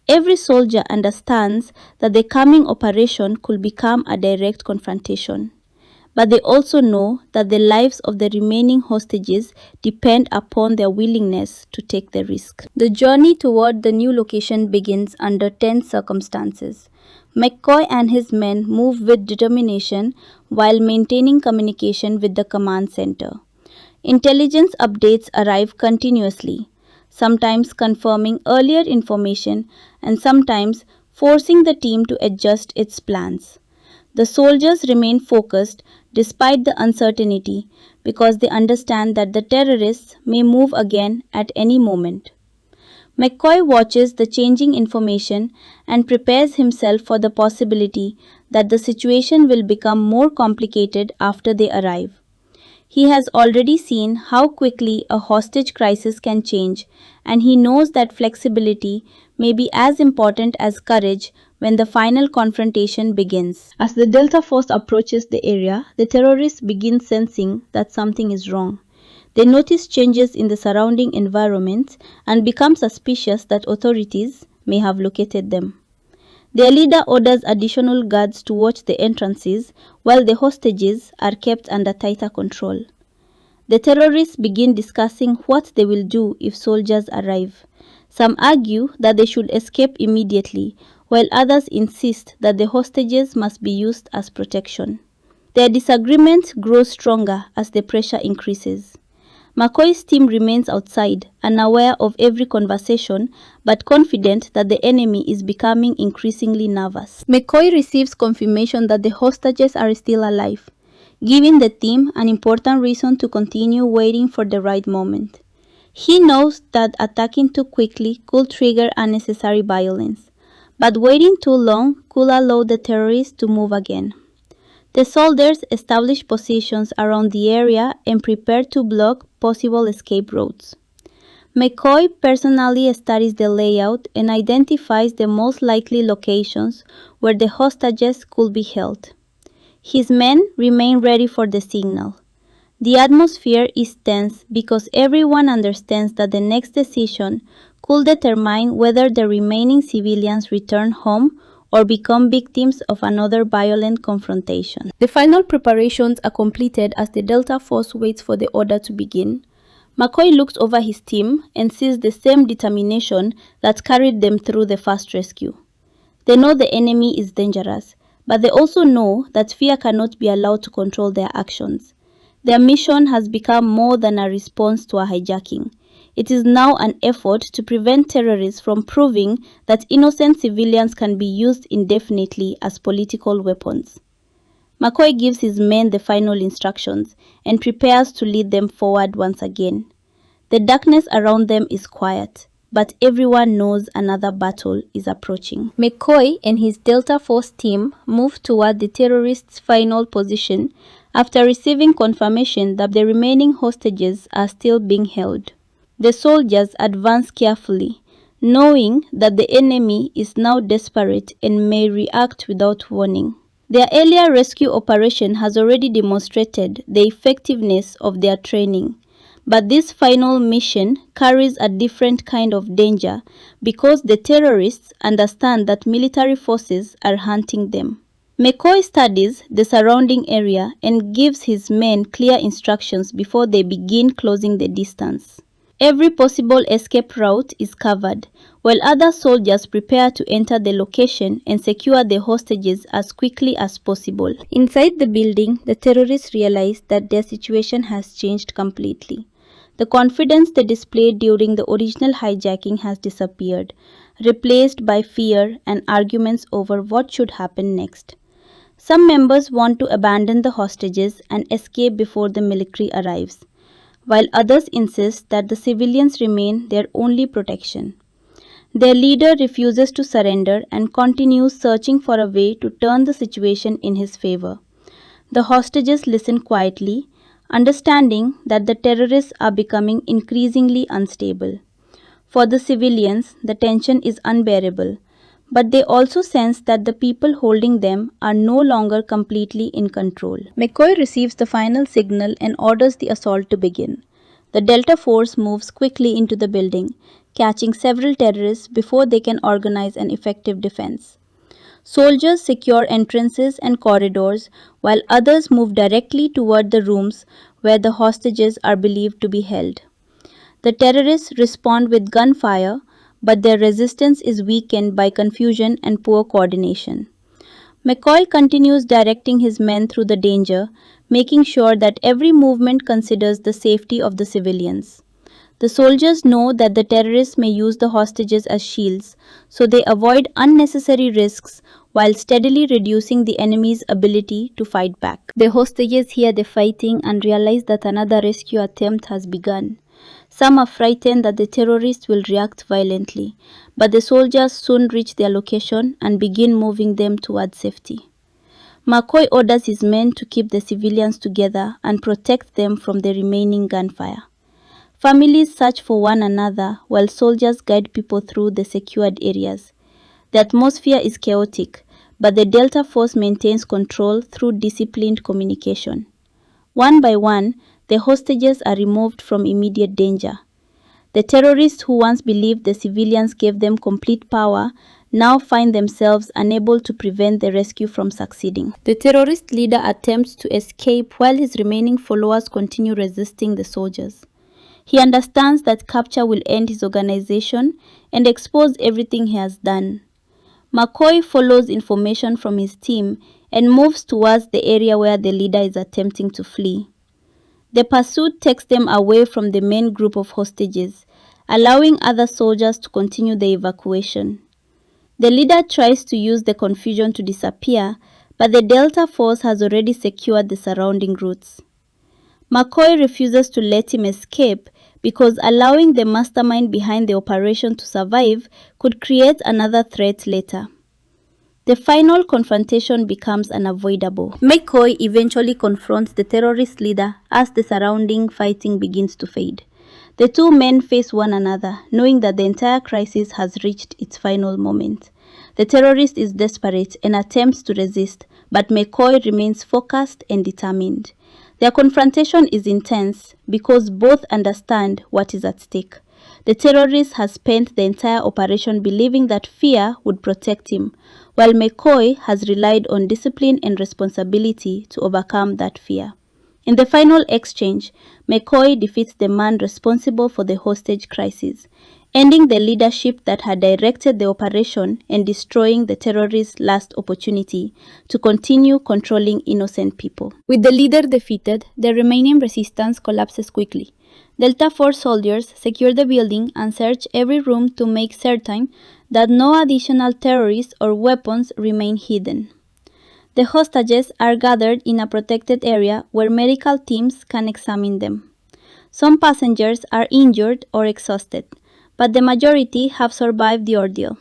Every soldier understands that the coming operation could become a direct confrontation, but they also know that the lives of the remaining hostages depend upon their willingness to take the risk. The journey toward the new location begins under tense circumstances. McCoy and his men move with determination while maintaining communication with the command center. Intelligence updates arrive continuously, sometimes confirming earlier information and sometimes forcing the team to adjust its plans. The soldiers remain focused despite the uncertainty because they understand that the terrorists may move again at any moment. McCoy watches the changing information and prepares himself for the possibility that the situation will become more complicated after they arrive. He has already seen how quickly a hostage crisis can change, and he knows that flexibility may be as important as courage when the final confrontation begins. As the Delta Force approaches the area, the terrorists begin sensing that something is wrong. They notice changes in the surrounding environment and become suspicious that authorities may have located them. Their leader orders additional guards to watch the entrances while the hostages are kept under tighter control. The terrorists begin discussing what they will do if soldiers arrive. Some argue that they should escape immediately, while others insist that the hostages must be used as protection. Their disagreement grows stronger as the pressure increases. McCoy's team remains outside, unaware of every conversation, but confident that the enemy is becoming increasingly nervous. McCoy receives confirmation that the hostages are still alive, giving the team an important reason to continue waiting for the right moment. He knows that attacking too quickly could trigger unnecessary violence, but waiting too long could allow the terrorists to move again. The soldiers establish positions around the area and prepare to block possible escape routes. McCoy personally studies the layout and identifies the most likely locations where the hostages could be held. His men remain ready for the signal. The atmosphere is tense because everyone understands that the next decision could determine whether the remaining civilians return home or become victims of another violent confrontation. The final preparations are completed as the Delta Force waits for the order to begin. McCoy looks over his team and sees the same determination that carried them through the first rescue. They know the enemy is dangerous, but they also know that fear cannot be allowed to control their actions. Their mission has become more than a response to a hijacking. It is now an effort to prevent terrorists from proving that innocent civilians can be used indefinitely as political weapons. McCoy gives his men the final instructions and prepares to lead them forward once again. The darkness around them is quiet, but everyone knows another battle is approaching. McCoy and his Delta Force team move toward the terrorists' final position after receiving confirmation that the remaining hostages are still being held. The soldiers advance carefully, knowing that the enemy is now desperate and may react without warning. Their earlier rescue operation has already demonstrated the effectiveness of their training, but this final mission carries a different kind of danger because the terrorists understand that military forces are hunting them. McCoy studies the surrounding area and gives his men clear instructions before they begin closing the distance. Every possible escape route is covered, while other soldiers prepare to enter the location and secure the hostages as quickly as possible. Inside the building, the terrorists realize that their situation has changed completely. The confidence they displayed during the original hijacking has disappeared, replaced by fear and arguments over what should happen next. Some members want to abandon the hostages and escape before the military arrives, while others insist that the civilians remain their only protection. Their leader refuses to surrender and continues searching for a way to turn the situation in his favor. The hostages listen quietly, understanding that the terrorists are becoming increasingly unstable. For the civilians, the tension is unbearable, but they also sense that the people holding them are no longer completely in control. McCoy receives the final signal and orders the assault to begin. The Delta Force moves quickly into the building, catching several terrorists before they can organize an effective defense. Soldiers secure entrances and corridors, while others move directly toward the rooms where the hostages are believed to be held. The terrorists respond with gunfire, but their resistance is weakened by confusion and poor coordination. McCoy continues directing his men through the danger, making sure that every movement considers the safety of the civilians. The soldiers know that the terrorists may use the hostages as shields, so they avoid unnecessary risks while steadily reducing the enemy's ability to fight back. The hostages hear the fighting and realize that another rescue attempt has begun. Some are frightened that the terrorists will react violently, but the soldiers soon reach their location and begin moving them towards safety. McCoy orders his men to keep the civilians together and protect them from the remaining gunfire. Families search for one another while soldiers guide people through the secured areas. The atmosphere is chaotic, but the Delta Force maintains control through disciplined communication. One by one, the hostages are removed from immediate danger. The terrorists who once believed the civilians gave them complete power now find themselves unable to prevent the rescue from succeeding. The terrorist leader attempts to escape while his remaining followers continue resisting the soldiers. He understands that capture will end his organization and expose everything he has done. McCoy follows information from his team and moves towards the area where the leader is attempting to flee. The pursuit takes them away from the main group of hostages, allowing other soldiers to continue the evacuation. The leader tries to use the confusion to disappear, but the Delta Force has already secured the surrounding routes. McCoy refuses to let him escape because allowing the mastermind behind the operation to survive could create another threat later. The final confrontation becomes unavoidable. McCoy eventually confronts the terrorist leader as the surrounding fighting begins to fade. The two men face one another, knowing that the entire crisis has reached its final moment. The terrorist is desperate and attempts to resist, but McCoy remains focused and determined. Their confrontation is intense because both understand what is at stake. The terrorist has spent the entire operation believing that fear would protect him, while McCoy has relied on discipline and responsibility to overcome that fear. In the final exchange, McCoy defeats the man responsible for the hostage crisis, ending the leadership that had directed the operation and destroying the terrorists' last opportunity to continue controlling innocent people. With the leader defeated, the remaining resistance collapses quickly. Delta Force soldiers secure the building and search every room to make certain that no additional terrorists or weapons remain hidden. The hostages are gathered in a protected area where medical teams can examine them. Some passengers are injured or exhausted, but the majority have survived the ordeal.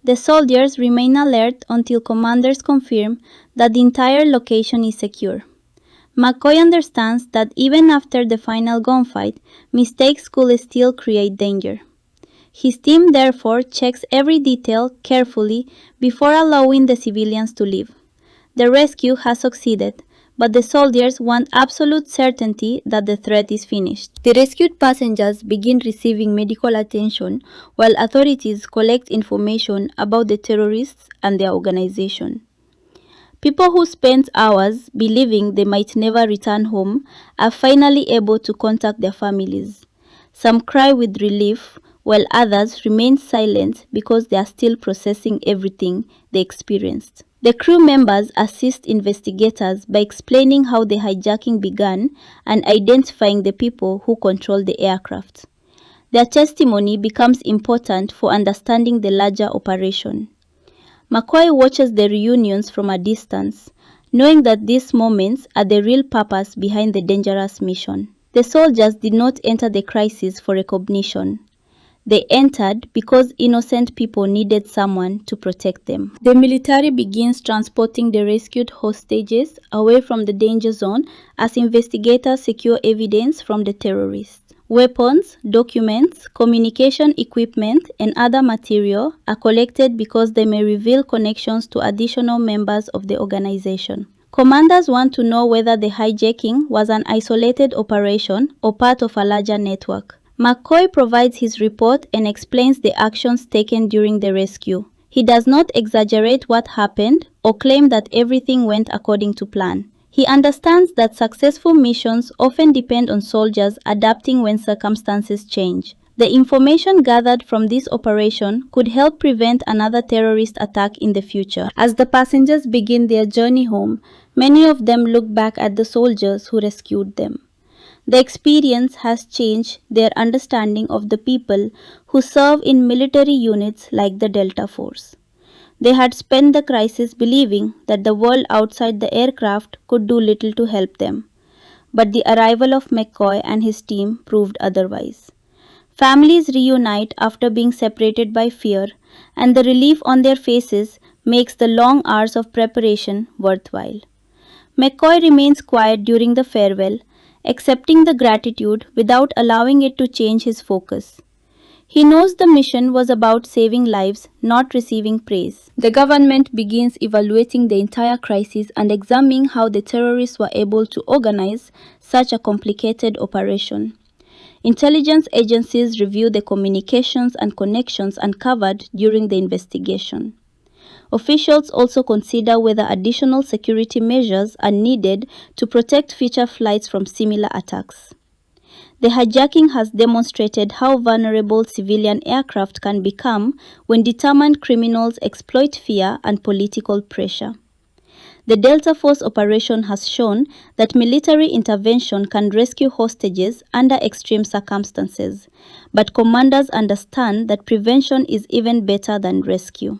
The soldiers remain alert until commanders confirm that the entire location is secure. McCoy understands that even after the final gunfight, mistakes could still create danger. His team therefore checks every detail carefully before allowing the civilians to leave. The rescue has succeeded, but the soldiers want absolute certainty that the threat is finished. The rescued passengers begin receiving medical attention while authorities collect information about the terrorists and their organization. People who spent hours believing they might never return home are finally able to contact their families. Some cry with relief, while others remain silent because they are still processing everything they experienced. The crew members assist investigators by explaining how the hijacking began and identifying the people who control the aircraft. Their testimony becomes important for understanding the larger operation. McCoy watches the reunions from a distance, knowing that these moments are the real purpose behind the dangerous mission. The soldiers did not enter the crisis for recognition. They entered because innocent people needed someone to protect them. The military begins transporting the rescued hostages away from the danger zone as investigators secure evidence from the terrorists. Weapons, documents, communication equipment, and other material are collected because they may reveal connections to additional members of the organization. Commanders want to know whether the hijacking was an isolated operation or part of a larger network. McCoy provides his report and explains the actions taken during the rescue, He does not exaggerate what happened or claim that everything went according to plan. He understands that successful missions often depend on soldiers adapting when circumstances change. The information gathered from this operation could help prevent another terrorist attack in the future. As the passengers begin their journey home, many of them look back at the soldiers who rescued them. The experience has changed their understanding of the people who serve in military units like the Delta Force. They had spent the crisis believing that the world outside the aircraft could do little to help them. But the arrival of McCoy and his team proved otherwise. Families reunite after being separated by fear, and the relief on their faces makes the long hours of preparation worthwhile. McCoy remains quiet during the farewell, accepting the gratitude without allowing it to change his focus. He knows the mission was about saving lives, not receiving praise. The government begins evaluating the entire crisis and examining how the terrorists were able to organize such a complicated operation. Intelligence agencies review the communications and connections uncovered during the investigation. Officials also consider whether additional security measures are needed to protect future flights from similar attacks. The hijacking has demonstrated how vulnerable civilian aircraft can become when determined criminals exploit fear and political pressure. The Delta Force operation has shown that military intervention can rescue hostages under extreme circumstances, but commanders understand that prevention is even better than rescue.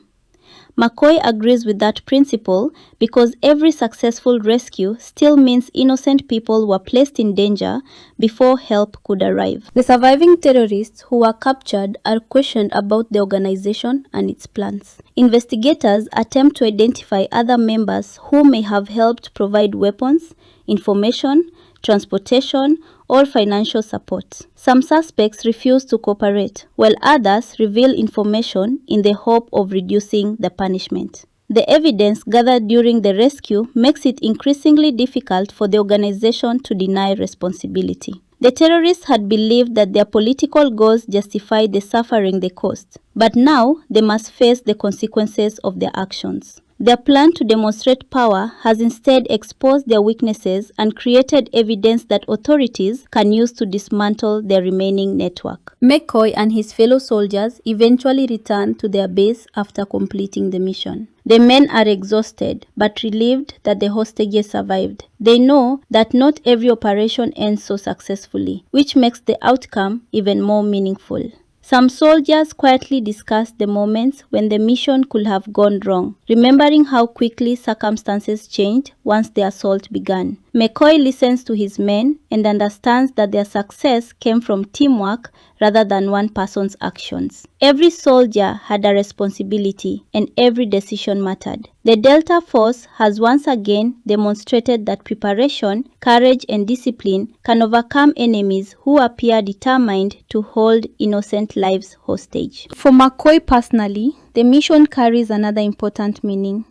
McCoy agrees with that principle because every successful rescue still means innocent people were placed in danger before help could arrive. The surviving terrorists who were captured are questioned about the organization and its plans. Investigators attempt to identify other members who may have helped provide weapons, information, transportation, or financial support. Some suspects refuse to cooperate, while others reveal information in the hope of reducing the punishment. The evidence gathered during the rescue makes it increasingly difficult for the organization to deny responsibility. The terrorists had believed that their political goals justified the suffering they caused, but now they must face the consequences of their actions. Their plan to demonstrate power has instead exposed their weaknesses and created evidence that authorities can use to dismantle their remaining network. McCoy and his fellow soldiers eventually return to their base after completing the mission. The men are exhausted but relieved that the hostages survived. They know that not every operation ends so successfully, which makes the outcome even more meaningful. Some soldiers quietly discuss the moments when the mission could have gone wrong, remembering how quickly circumstances changed once the assault began. McCoy listens to his men and understands that their success came from teamwork rather than one person's actions. Every soldier had a responsibility and every decision mattered. The Delta Force has once again demonstrated that preparation, courage, and discipline can overcome enemies who appear determined to hold innocent lives hostage. For McCoy personally, the mission carries another important meaning.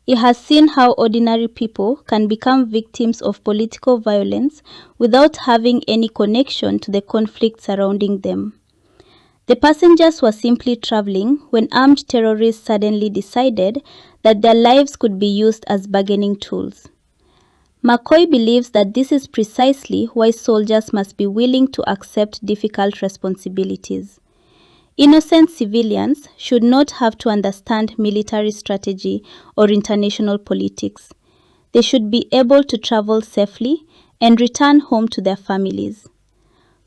He has seen how ordinary people can become victims of political violence without having any connection to the conflict surrounding them. The passengers were simply traveling when armed terrorists suddenly decided that their lives could be used as bargaining tools. McCoy believes that this is precisely why soldiers must be willing to accept difficult responsibilities. Innocent civilians should not have to understand military strategy or international politics. They should be able to travel safely and return home to their families.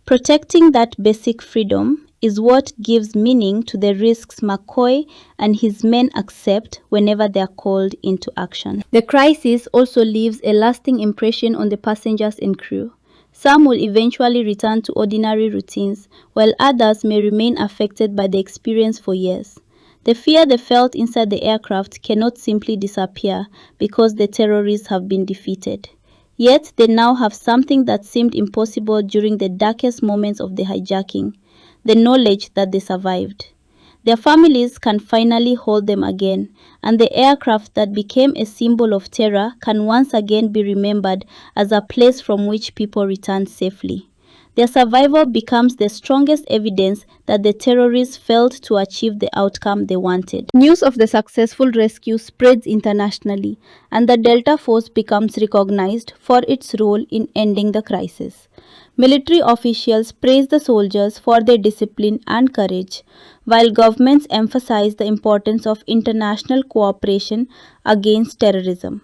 Protecting that basic freedom is what gives meaning to the risks McCoy and his men accept whenever they are called into action. The crisis also leaves a lasting impression on the passengers and crew. Some will eventually return to ordinary routines, while others may remain affected by the experience for years. The fear they felt inside the aircraft cannot simply disappear because the terrorists have been defeated. Yet they now have something that seemed impossible during the darkest moments of the hijacking: the knowledge that they survived. Their families can finally hold them again, and the aircraft that became a symbol of terror can once again be remembered as a place from which people return safely. Their survival becomes the strongest evidence that the terrorists failed to achieve the outcome they wanted. News of the successful rescue spreads internationally, and the Delta Force becomes recognized for its role in ending the crisis. Military officials praise the soldiers for their discipline and courage, while governments emphasize the importance of international cooperation against terrorism.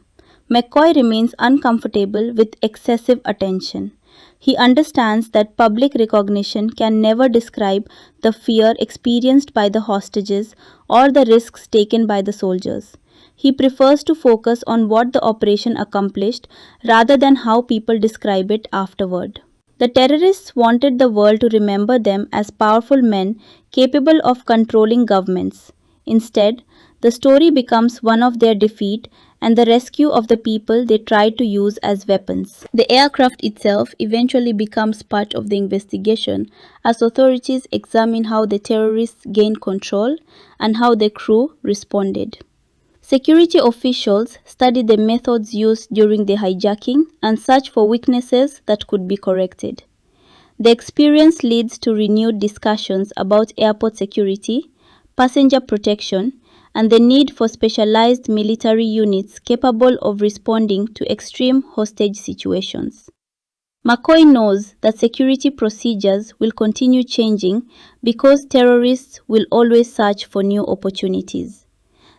McCoy remains uncomfortable with excessive attention. He understands that public recognition can never describe the fear experienced by the hostages or the risks taken by the soldiers. He prefers to focus on what the operation accomplished rather than how people describe it afterward. The terrorists wanted the world to remember them as powerful men capable of controlling governments. Instead, the story becomes one of their defeat and the rescue of the people they tried to use as weapons. The aircraft itself eventually becomes part of the investigation as authorities examine how the terrorists gained control and how the crew responded. Security officials study the methods used during the hijacking and search for weaknesses that could be corrected. The experience leads to renewed discussions about airport security, passenger protection, and the need for specialized military units capable of responding to extreme hostage situations. McCoy knows that security procedures will continue changing because terrorists will always search for new opportunities.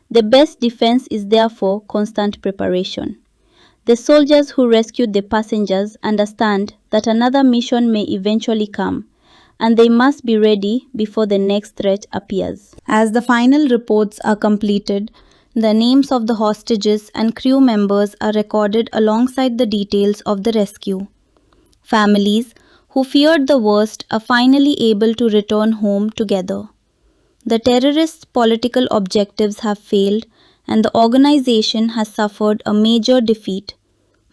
The best defense is therefore constant preparation. The soldiers who rescued the passengers understand that another mission may eventually come, and they must be ready before the next threat appears. As the final reports are completed, the names of the hostages and crew members are recorded alongside the details of the rescue. Families who feared the worst are finally able to return home together. The terrorists' political objectives have failed and the organization has suffered a major defeat.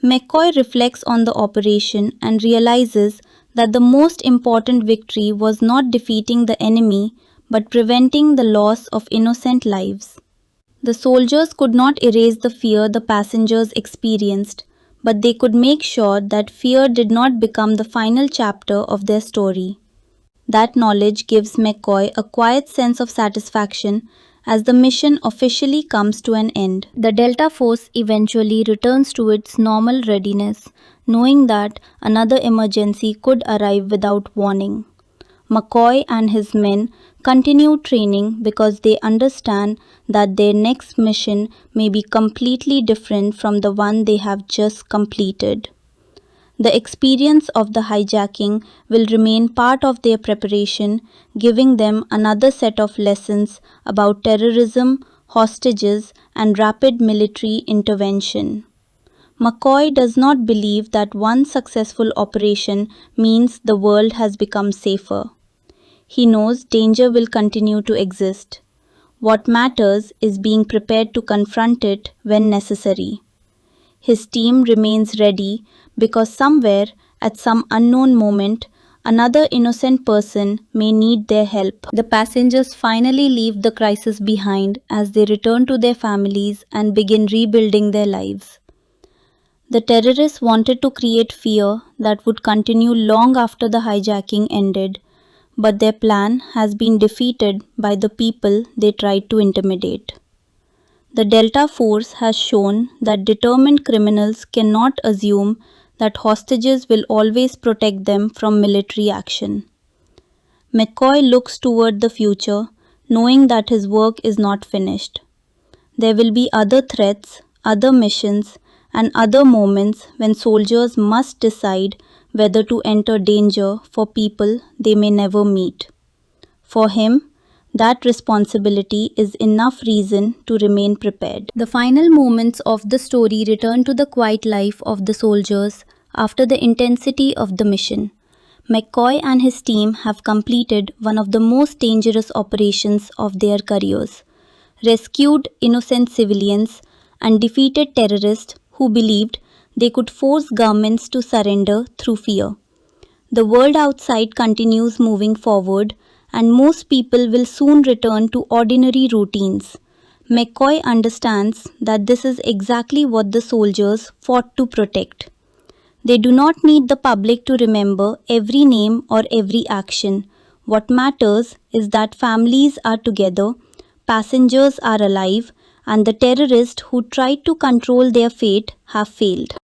McCoy reflects on the operation and realizes that the most important victory was not defeating the enemy but preventing the loss of innocent lives. The soldiers could not erase the fear the passengers experienced, but they could make sure that fear did not become the final chapter of their story. That knowledge gives McCoy a quiet sense of satisfaction as the mission officially comes to an end. The Delta Force eventually returns to its normal readiness, knowing that another emergency could arrive without warning. McCoy and his men continue training because they understand that their next mission may be completely different from the one they have just completed. The experience of the hijacking will remain part of their preparation, giving them another set of lessons about terrorism, hostages, and rapid military intervention. McCoy does not believe that one successful operation means the world has become safer. He knows danger will continue to exist. What matters is being prepared to confront it when necessary. His team remains ready because somewhere, at some unknown moment, another innocent person may need their help. The passengers finally leave the crisis behind as they return to their families and begin rebuilding their lives. The terrorists wanted to create fear that would continue long after the hijacking ended, but their plan has been defeated by the people they tried to intimidate. The Delta Force has shown that determined criminals cannot assume that hostages will always protect them from military action. McCoy looks toward the future, knowing that his work is not finished. There will be other threats, other missions, and other moments when soldiers must decide whether to enter danger for people they may never meet. For him, that responsibility is enough reason to remain prepared. The final moments of the story return to the quiet life of the soldiers after the intensity of the mission. McCoy and his team have completed one of the most dangerous operations of their careers, rescued innocent civilians, and defeated terrorists who believed they could force governments to surrender through fear. The world outside continues moving forward, and most people will soon return to ordinary routines. McCoy understands that this is exactly what the soldiers fought to protect. They do not need the public to remember every name or every action. What matters is that families are together, passengers are alive, and the terrorists who tried to control their fate have failed.